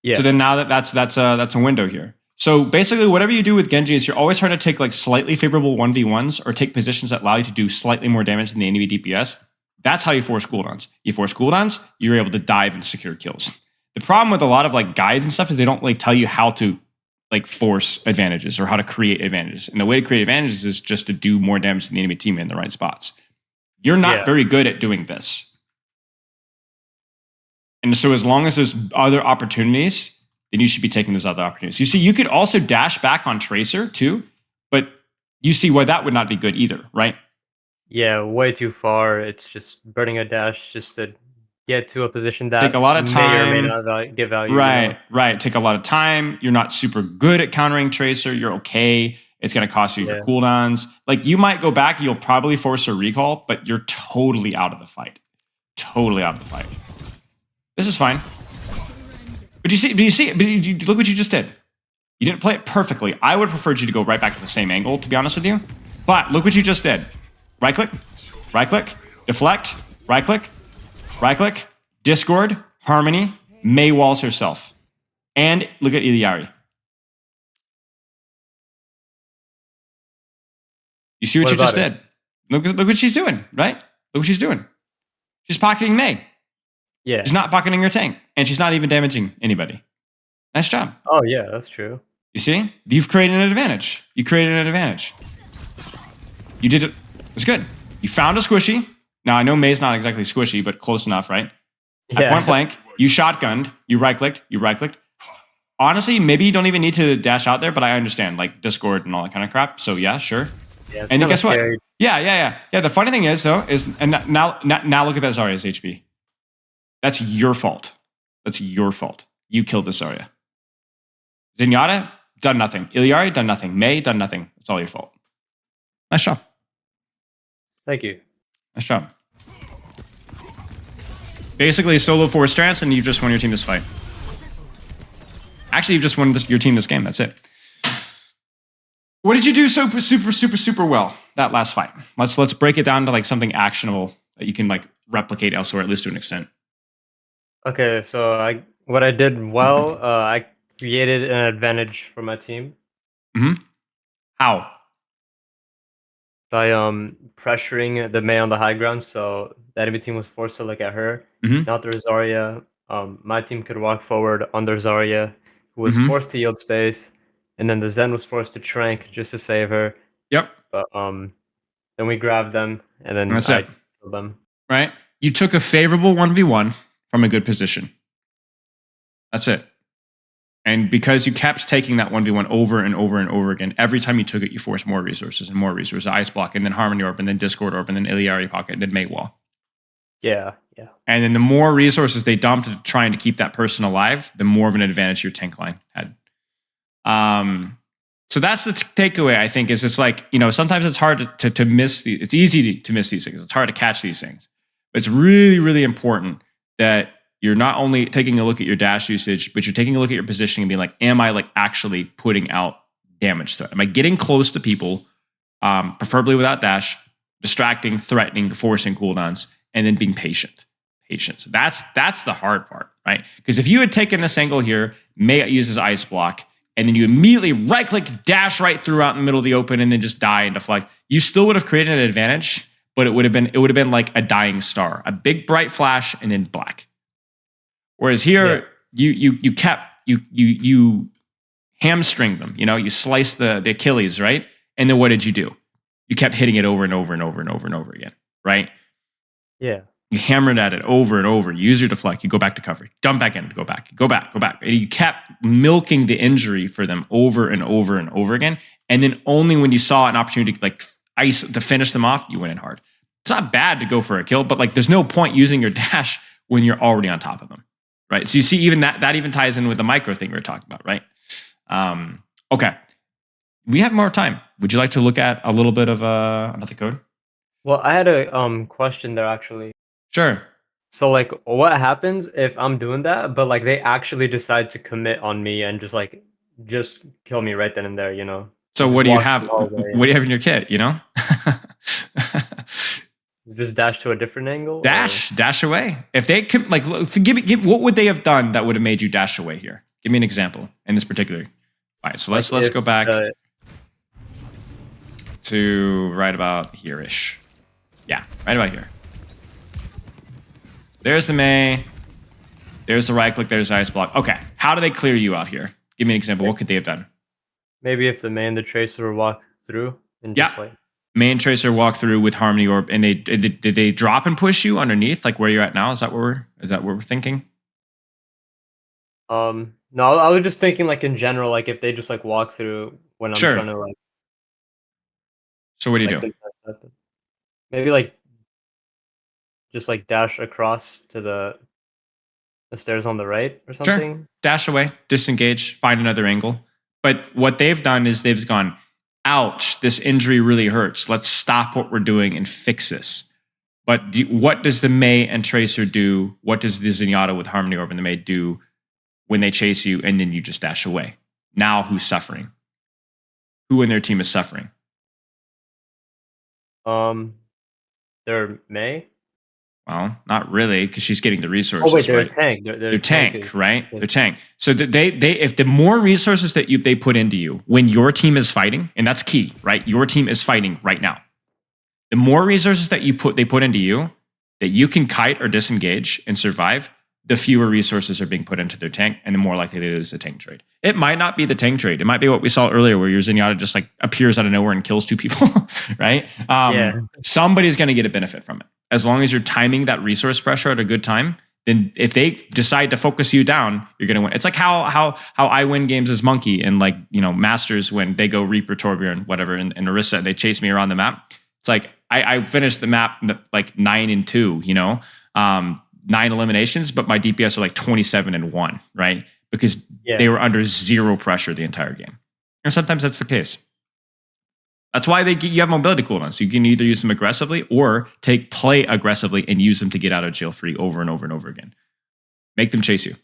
Yeah. So then now that's a window here. So basically, whatever you do with Genji is you're always trying to take like slightly favorable 1v1s or take positions that allow you to do slightly more damage than the enemy DPS. That's how you force cooldowns. You force cooldowns, you're able to dive and secure kills. The problem with a lot of like guides and stuff is they don't like tell you how to like force advantages or how to create advantages. And the way to create advantages is just to do more damage to the enemy team in the right spots. You're not very good at doing this. And so as long as there's other opportunities, then you should be taking those other opportunities. You see, you could also dash back on Tracer too, but you see why that would not be good either, right? Yeah, way too far. It's just burning a dash just to get to a position that take a lot of time, may or may not give value. Right. Take a lot of time. You're not super good at countering Tracer. You're okay. It's going to cost you your cooldowns. Like you might go back, you'll probably force a recall, but you're totally out of the fight. This is fine. But do you see? Look what you just did. You didn't play it perfectly. I would have preferred you to go right back to the same angle, to be honest with you. But look what you just did. Right click, deflect, right click, Discord, Harmony, Mei walls herself. And look at Iliari. You see what What you just about it? did? Look what she's doing, right? Look what she's doing. She's pocketing Mei. Yeah. She's not pocketing your tank, and she's not even damaging anybody. Nice job. Oh yeah, that's true. You see? You've created an advantage. You created an advantage. You did it. It's good. You found a squishy. Now, I know Mei's not exactly squishy, but close enough, right? At Yeah. point blank, you shotgunned, you right-clicked. Honestly, maybe you don't even need to dash out there, but I understand, like Discord and all that kind of crap. So yeah, sure. Yeah, it's And then kinda guess what? scary. Yeah. The funny thing is, though, and now look at that Zarya's HP. That's your fault. That's your fault. You killed this Zarya. Zenyatta, done nothing. Iliari, done nothing. Mei, done nothing. It's all your fault. Nice job. Thank you. Nice job. Basically, solo 4 strats, and you've just won your team this fight. Actually, you've just won your team this game. That's it. What did you do super well that last fight? Let's break it down to like something actionable that you can like replicate elsewhere, at least to an extent. Okay, so what I did well, I created an advantage for my team How? by pressuring the Mei on the high ground, so the enemy team was forced to look at her. Mhm. Not their Zarya. My team could walk forward on their Zarya, who was Mhm. forced to yield space, and then the Zen was forced to trank just to save her. Yep. But then we grabbed them, and then That's I it. killed them. Right? You took a favorable 1v1 from a good position. That's it. And because you kept taking that 1v1 over and over and over again, every time you took it, you forced more resources and more resources. Ice Block, and then Harmony Orb, and then Discord Orb, and then Iliari Pocket, and then Mei Wall. Yeah. And then the more resources they dumped trying to keep that person alive, the more of an advantage your tank line had. So that's the takeaway, I think, is it's like, sometimes it's hard to miss it's easy to miss these things. It's hard to catch these things. But it's really, really important that you're not only taking a look at your dash usage, but you're taking a look at your positioning and being like, am I like actually putting out damage to it? Am I getting close to people, preferably without dash, distracting, threatening, forcing cooldowns, and then being patient? Patience. That's the hard part, right? Because if you had taken this angle here, Mei uses Ice Block, and then you immediately right-click, dash right through out in the middle of the open, and then just die and deflect, you still would have created an advantage, but it would have been like a dying star, a big bright flash, and then black. Whereas here, you hamstring them, you slice the Achilles, right? And then what did you do? You kept hitting it over and over and over and over and over again, right? Yeah. You hammered at it over and over. You use your deflect. You go back to cover. Dump back in. Go back. And you kept milking the injury for them over and over and over again. And then only when you saw an opportunity to finish them off, you went in hard. It's not bad to go for a kill, but there's no point using your dash when you're already on top of them, right? So you see, even that even ties in with the micro thing we were talking about, right? Okay, we have more time. Would you like to look at a little bit of another code? Well, I had a question there actually. Sure. So what happens if I'm doing that, but they actually decide to commit on me and just kill me right then and there, So Just what do you walk have? through the hallway What do you have in your kit? and just dash to a different angle? Dash away. If they could, give what would they have done that would have made you dash away here? Give me an example in this particular. All right, so let's go back to right about here-ish. Yeah, right about here. There's the Mei. There's the right click. There's the Ice Block. Okay, how do they clear you out here? Give me an example. What could they have done? Maybe if the Mei and the Tracer walk through and just Main Tracer walk through with Harmony Orb, and did they drop and push you underneath, like where you're at now? Is that what we're thinking? No, I was just thinking in general, if they just walk through when I'm trying to So what do you do? Maybe just dash across to the stairs on the right or something. Sure. Dash away, disengage, find another angle. But what they've done is they've gone, ouch, this injury really hurts. Let's stop what we're doing and fix this. But what does the Mei and Tracer do? What does the Zenyatta with Harmony Orb and the Mei do when they chase you and then you just dash away? Now who's suffering? Who in their team is suffering? Their Mei. Well, not really, because she's getting the Oh resources. wait, they're a right? tank. They're tank, right? Yes. They're tank. So they if the more resources that they put into you when your team is fighting, and that's key, right? Your team is fighting right now. The more resources that they put into you that you can kite or disengage and survive, the fewer resources are being put into their tank, and the more likely they lose the tank trade. It might not be the tank trade. It might be what we saw earlier, where your Zenyatta just like appears out of nowhere and kills 2 people, right? Yeah. Somebody's going to get a benefit from it. As long as you're timing that resource pressure at a good time, then if they decide to focus you down, you're going to win. It's like how I win games as Monkey and like, Masters when they go Reaper, Torbjorn, whatever, and Orisa, and they chase me around the map. It's like I finished the map like 9-2, 9 eliminations, but my DPS are like 27-1, right? Because they were under 0 pressure the entire game. And sometimes that's the case. That's why you have mobility cooldowns. So you can either use them aggressively or play aggressively and use them to get out of jail free over and over and over again. Make them chase you.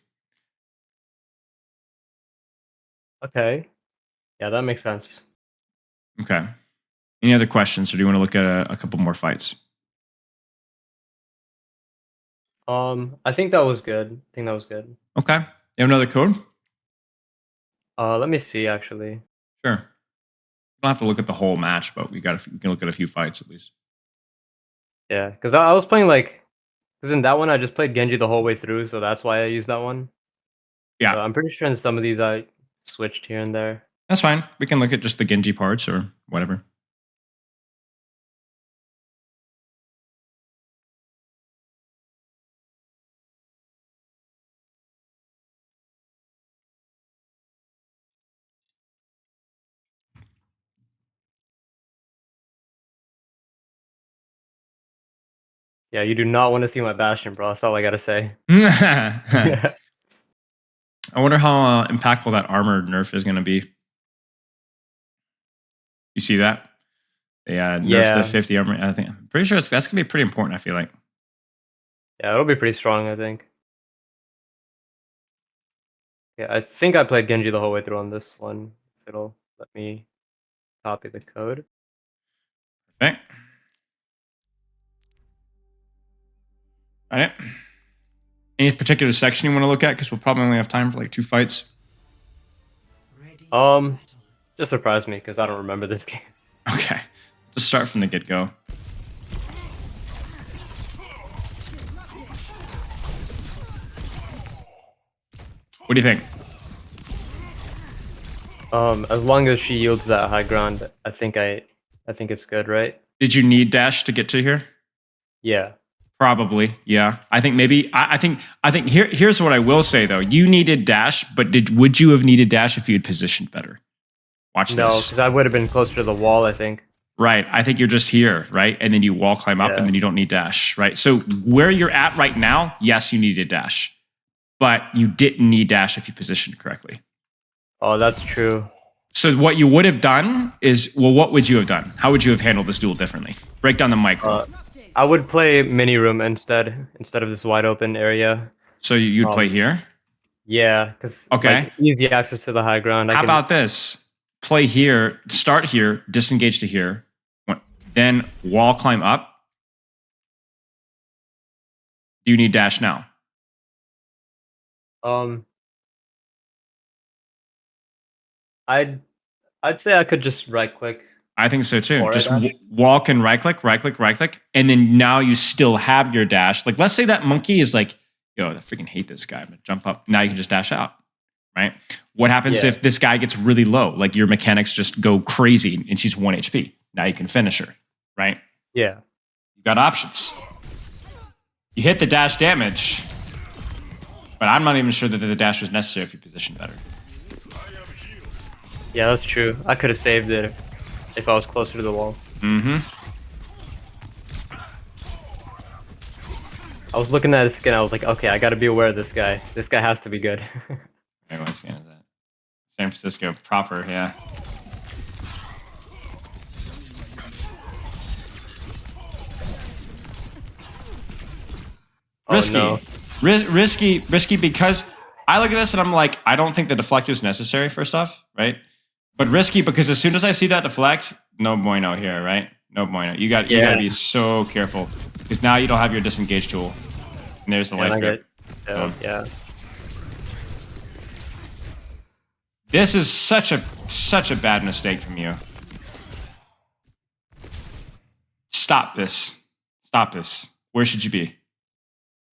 Okay. Yeah, that makes sense. Okay. Any other questions, or do you want to look at a couple more fights? I think that was good. Okay. You have another code? Let me see actually. Sure. We don't have to look at the whole match, but we can look at a few fights at least. Yeah, because I was playing because in that one I just played Genji the whole way through, so that's why I used that one. Yeah. So I'm pretty sure in some of these I switched here and there. That's fine. We can look at just the Genji parts or whatever. Yeah, you do not want to see my Bastion, bro. That's all I gotta say. I wonder how impactful that armor nerf is going to be. You see that? They nerfed the 50 armor. I'm pretty sure that's going to be pretty important, I feel like. Yeah, it'll be pretty strong, I think. Yeah, I think I played Genji the whole way through on this one. It'll let me copy the code. Okay. All right. Any particular section you want to look at? Because we'll probably only have time for like 2 fights. Just surprised me because I don't remember this game. Okay. Just start from the get-go. What do you think? As long as she yields that high ground, I think it's good, right? Did you need dash to get to here? Yeah. Probably, yeah. I think maybe. I think. Here's what I will say though. You needed dash, but would you have needed dash if you had positioned better? Watch No, this. because I would have been closer to the wall, I think. Right. I think you're just here, right? And then you wall climb up, and then you don't need dash, right? So where you're at right now, yes, you needed dash, but you didn't need dash if you positioned correctly. Oh, that's true. So what you would have done is, well, what would you have done? How would you have handled this duel differently? Break down the micro. I would play mini room instead of this wide open area. So you'd play here? Yeah, because okay, easy access to the high ground. How about this? Play here, start here, disengage to here, then wall climb up. Do you need dash now? I'd say I could just right click. I think so too. Just walk and right click, and then now you still have your dash. Like, let's say that Monkey is like, yo, I freaking hate this guy. I'm gonna jump up. Now you can just dash out, right? What happens if this guy gets really low? Like your mechanics just go crazy and she's 1 HP. Now you can finish her, right? Yeah. You got options. You hit the dash damage, but I'm not even sure that the dash was necessary if you position better. Yeah, that's true. I could have saved it if I was closer to the wall. Mm-hmm. I was looking at his skin. I was like, okay, I got to be aware of this guy. This guy has to be good. Hey, what skin is that? San Francisco proper, yeah. Risky. Oh, no. Risky because I look at this and I'm like, I don't think the deflect is necessary, first off, right? But risky because as soon as I see that deflect, no bueno here, right? No bueno. You gotta be so careful because now you don't have your disengage tool. And there's the And life I grip. get, yeah. This is such a bad mistake from you. Stop this. Stop this. Where should you be?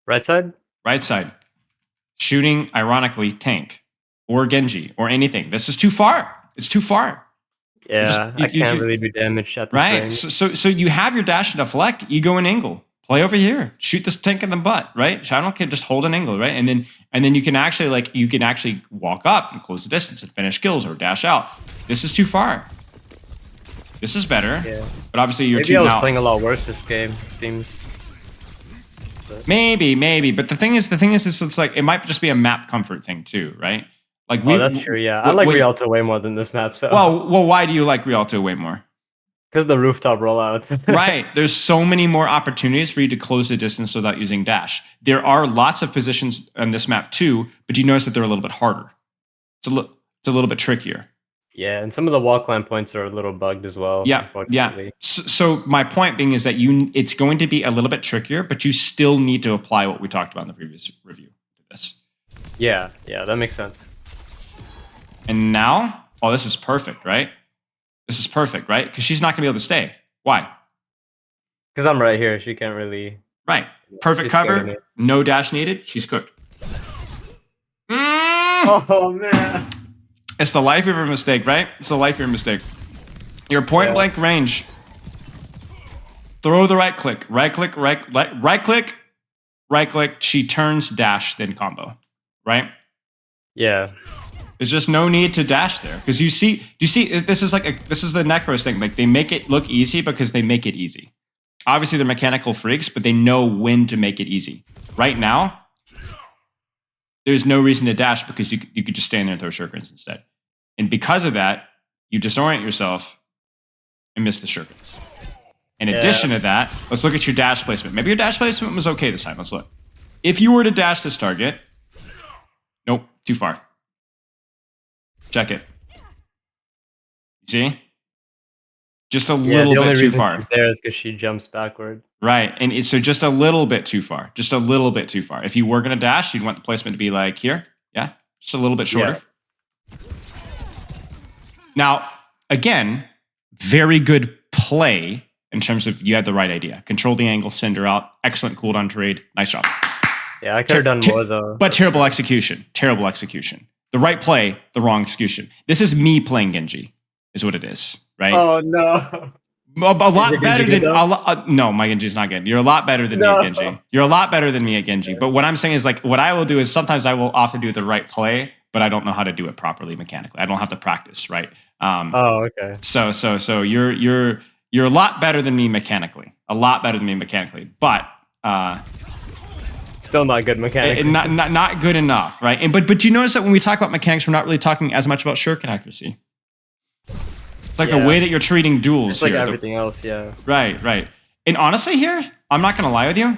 Right side? Right side. Shooting, ironically, tank or Genji or anything. This is too far. It's too far. Yeah, I can't really do damage at this Right. range. So you have your dash and deflect. You go in angle. Play over here. Shoot this tank in the butt. Right. Shadow can just hold an angle. Right. And then you can actually walk up and close the distance and finish kills or dash out. This is too far. This is better. Yeah. But obviously you're Maybe I was out. playing a lot worse this game. It seems. Maybe. But the thing is, it's like it might just be a map comfort thing too, right? Like That's true. Yeah, I like Rialto way more than this map. So well, why do you like Rialto way more? Because the rooftop rollouts. Right. There's so many more opportunities for you to close the distance without using dash. There are lots of positions on this map too, but you notice that they're a little bit harder. It's a little bit trickier. Yeah, and some of the wall climb points are a little bugged as well. Yeah. So my point being is that it's going to be a little bit trickier, but you still need to apply what we talked about in the previous review to this. Yeah, that makes sense. And now, this is perfect, right? This is perfect, right? Because she's not going to be able to stay. Why? Because I'm right here. She can't really. Right. Perfect cover. No dash needed. She's cooked. Oh, man. It's the life of your mistake, right? It's the life of your mistake. Your point blank range. Throw the right click. Right click. Right click. She turns dash, then combo. Right? Yeah. There's just no need to dash there because you see this is this is the Necros thing. Like they make it look easy because they make it easy. Obviously they're mechanical freaks, but they know when to make it easy. Right now, there's no reason to dash because you could just stand there and throw shurikens instead. And because of that, you disorient yourself and miss the shurikens. In addition to that, let's look at your dash placement. Maybe your dash placement was okay this time. Let's look. If you were to dash this target, nope, too far. Check it. See? Just a little bit too far. She's there is because she jumps backward. Right. And so just a little bit too far. Just a little bit too far. If you were going to dash, you'd want the placement to be like here. Yeah. Just a little bit shorter. Yeah. Now, again, very good play in terms of you had the right idea. Control the angle, send her out. Excellent cooldown trade. Nice job. Yeah, I could have done more though. But terrible execution. Terrible execution. The right play, the wrong execution. This is me playing Genji, is what it is, right? Oh no! A lot better than no, my Genji's not good. You're a lot better than me at Genji. You're a lot better than me at Genji. But what I'm saying is like what I will do is sometimes I will often do the right play, but I don't know how to do it properly mechanically. I don't have to practice, right? Okay. So you're a lot better than me mechanically. A lot better than me mechanically, but. Still not good mechanics. Not good enough, right? And but you notice that when we talk about mechanics, we're not really talking as much about shuriken accuracy. It's like the way that you're treating duels. It's like everything else, yeah. Right. And honestly, here, I'm not gonna lie with you.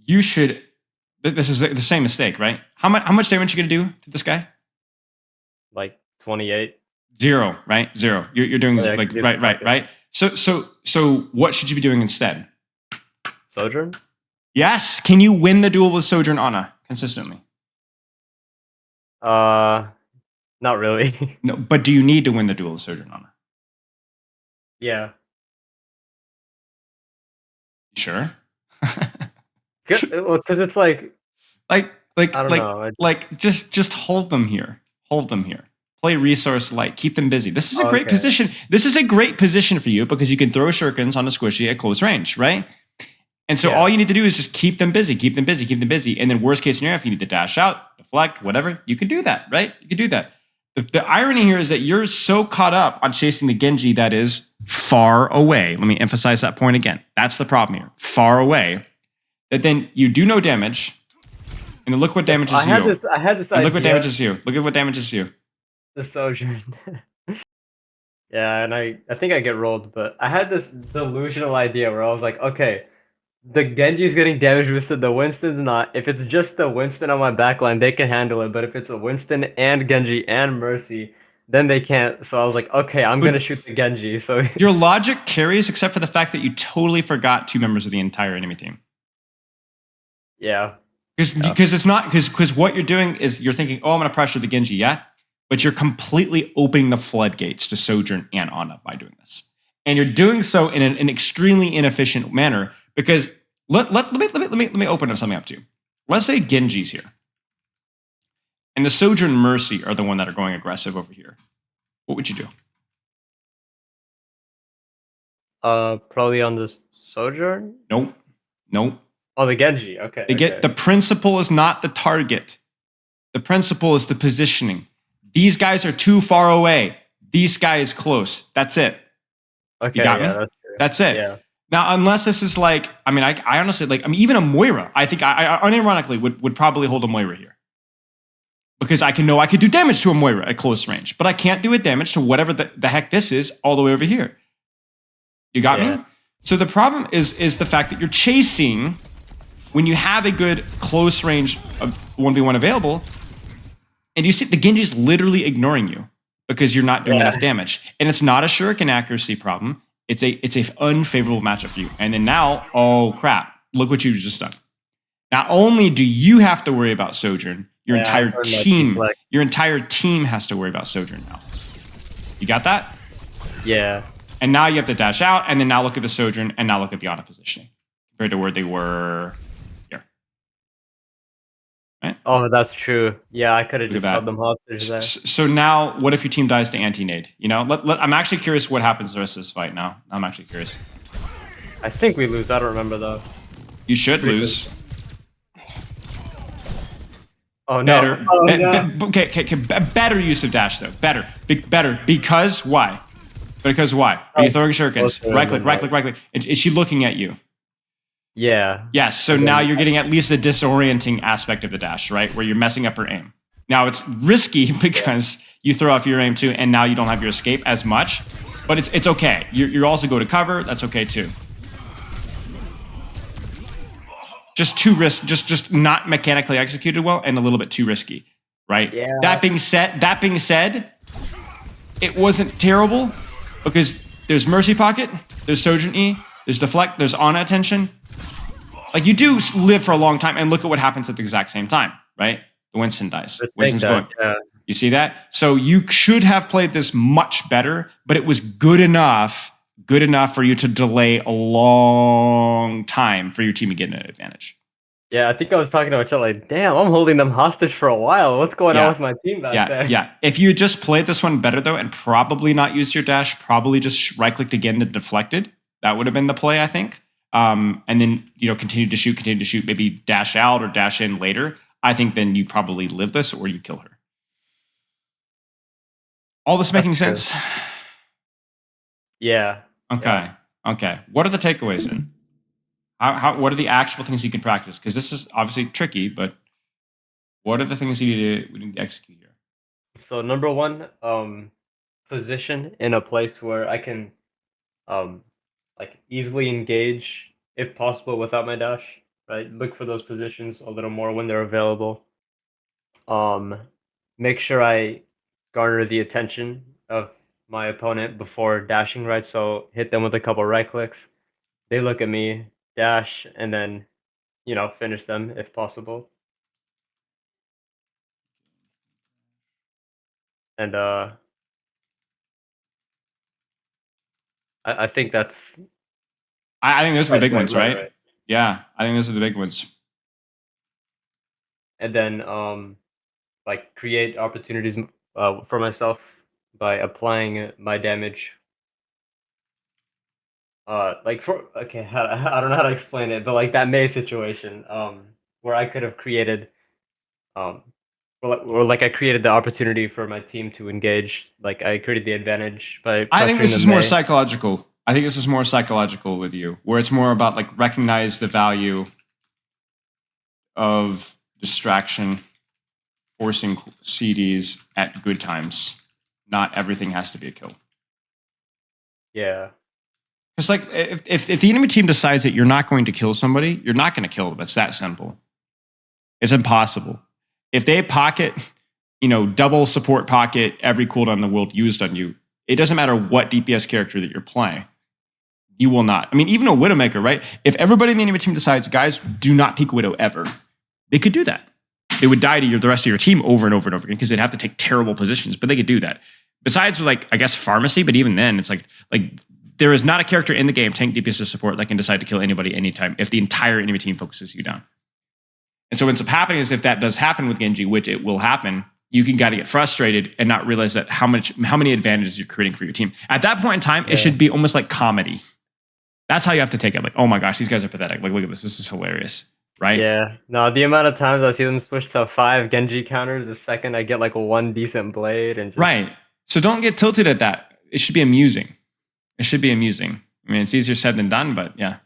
You should. This is the same mistake, right? How much damage you gonna do to this guy? Like 28. 0, right? 0. You're doing right. So what should you be doing instead? Sojourn? Yes. Can you win the duel with Sojourn Ana consistently? Not really. No, but do you need to win the duel with Sojourn Ana? Yeah. Sure. Because it's like I don't know. Just hold them here. Hold them here. Play resource light. Keep them busy. This is a great position. This is a great position for you because you can throw shurikens on a squishy at close range, right? And so all you need to do is just keep them busy. And then worst case scenario, if you need to dash out, deflect, whatever, you can do that, right? You can do that. The irony here is that you're so caught up on chasing the Genji that is far away. Let me emphasize that point again. That's the problem here. Far away. That then you do no damage. And then look what damages you. I had this idea. Look what damages you. Look at what damages you. The Sojourn. Yeah, and I think I get rolled, but I had this delusional idea where I was like, okay, the Genji's getting damage boosted, the Winston's not. If it's just the Winston on my backline, they can handle it. But if it's a Winston and Genji and Mercy, then they can't. So I was like, okay, I'm But- gonna shoot the Genji. So Your logic carries, except for the fact that you totally forgot 2 members of the entire enemy team. yeah, Because it's not because what you're doing is you're thinking, oh, I'm going to pressure the Genji, yeah, but you're completely opening the floodgates to Sojourn and Ana by doing this, and you're doing so in an extremely inefficient manner. Because let me open something up to you. Let's say Genji's here, and the Sojourn Mercy are the one that are going aggressive over here. What would you do? probably on the Sojourn. Nope. Oh, the Genji. Okay, They get the principle is not the target. The principle is the positioning. These guys are too far away. This guy is close. That's it. Okay, You got me? that's true. That's it. Yeah. Now, unless this is like, I honestly like, even a Moira. I think I unironically would probably hold a Moira here because I could do damage to a Moira at close range, but I can't do it damage to whatever the heck this is all the way over here. You got Yeah. me? So the problem is the fact that you're chasing when you have a good close range of 1v1 available, and you see the Genji's literally ignoring you because you're not doing Yeah. enough damage. And it's not a shuriken accuracy problem. It's a unfavorable matchup for you. And then now, oh crap, look what you've just done. Not only do you have to worry about Sojourn, your Yeah, entire I've heard that team, deflect. your entire team has to worry about Sojourn now. You got that? Yeah. And now you have to dash out, and then now look at the Sojourn, and now look at the Ana positioning compared to where they were here. Right? Oh, that's true. Yeah, I could have Look at just that. held them hostage there. So now, what if your team dies to anti-nade? You know, I'm actually curious what happens the rest of this fight now. I'm actually curious. I think we lose. I don't remember though. You should lose. Oh no. Better. Oh, no. Okay. Better use of dash though. Better. Better. Because why? Because why? Are you throwing shurikens? Okay, Right click. Is she looking at you? Yeah. Yes. So now you're getting at least the disorienting aspect of the dash, right? Where you're messing up her aim. Now it's risky because you throw off your aim too, and now you don't have your escape as much. But it's okay. You also go to cover. That's okay too. Just too risk. Just not mechanically executed well, and a little bit too risky, right? Yeah. That being said, it wasn't terrible because there's Mercy Pocket, there's Sojourn E, there's Deflect, there's Ana attention. Like you do live for a long time, and look at what happens at the exact same time, right? The Winston dies. The Winston's thing does, going. You see that? So you should have played this much better, but it was good enough for you to delay a long time for your team to get an advantage. Yeah, I think I was talking to Michelle like, damn, I'm holding them hostage for a while. What's going on with my team back there? Yeah. If you just played this one better though, and probably not used your dash, probably just right-clicked again the deflected, that would have been the play, I think. And then continue to shoot, maybe dash out or dash in later. I think then you probably live this or you kill her. All this making sense? Yeah. Okay. What are the takeaways then? What are the actual things you can practice? Because this is obviously tricky, but what are the things we need to execute here? So number one, position in a place where I can like easily engage if possible without my dash, right? Look for those positions a little more when they're available. Make sure I garner the attention of my opponent before dashing, right? So hit them with a couple right clicks. They look at me, dash, and then finish them if possible. And I think that's I think those are the big ones, right? right. Yeah, I think those are the big ones. And then like create opportunities for myself by applying my damage. Like I don't know how to explain it, but like that May situation, where I could have created, or like I created the opportunity for my team to engage. Like I created the advantage by. I think this pressuring is the more Mei. psychological. I think this is more psychological with you, where it's more about like recognize the value of distraction, forcing CDs at good times. Not everything has to be a kill. Yeah. Because like if the enemy team decides that you're not going to kill somebody, you're not going to kill them. It's that simple. It's impossible. If they pocket, double support pocket, every cooldown in the world used on you. It doesn't matter what DPS character that you're playing. You will not. I mean, even a Widowmaker, right? If everybody in the enemy team decides, guys, do not peek Widow ever, they could do that. They would die to the rest of your team over and over and over again because they'd have to take terrible positions, but they could do that. Besides, like, I guess Pharmacy, but even then, it's like there is not a character in the game, tank, DPS, or support, that can decide to kill anybody anytime if the entire enemy team focuses you down. And so what ends up happening is if that does happen with Genji, which it will happen, you can gotta get frustrated and not realize that how many advantages you're creating for your team. At that point in time, it should be almost like comedy. That's how you have to take it. Like, oh my gosh, these guys are pathetic. Like, look at this. This is hilarious, right? Yeah. No, the amount of times I see them switch to 5 Genji counters the second I get like one decent blade and just... Right. So don't get tilted at that. It should be amusing. It should be amusing. I mean, it's easier said than done, but yeah.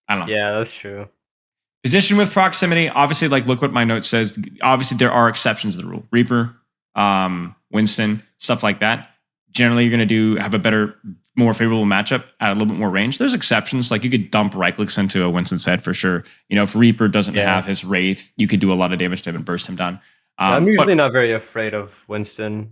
I don't know. Yeah, that's true. Position with proximity. Obviously, like, look what my note says. Obviously, there are exceptions to the rule. Reaper, Winston, stuff like that. Generally, you're going to have a better, more favorable matchup at a little bit more range. There's exceptions. Like, you could dump right clicks into a Winston's head for sure. If Reaper doesn't have his Wraith, you could do a lot of damage to him and burst him down. I'm usually not very afraid of Winston.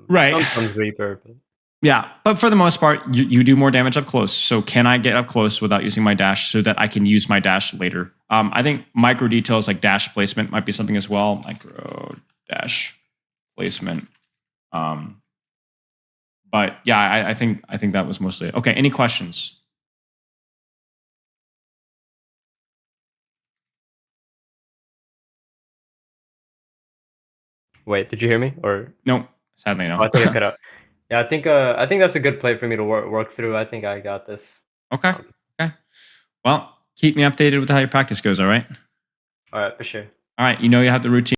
Right. Sometimes Reaper. But... Yeah, but for the most part, you do more damage up close. So can I get up close without using my dash so that I can use my dash later? I think micro details like dash placement might be something as well. Micro dash placement. But yeah, I think that was mostly it. Okay, any questions? Wait, did you hear me? Or no? Sadly, no. Oh, I think I cut out. Yeah, I think that's a good play for me to work through. I think I got this. Okay. Okay. Well, keep me updated with how your practice goes. All right. All right, for sure. All right. You have the routine.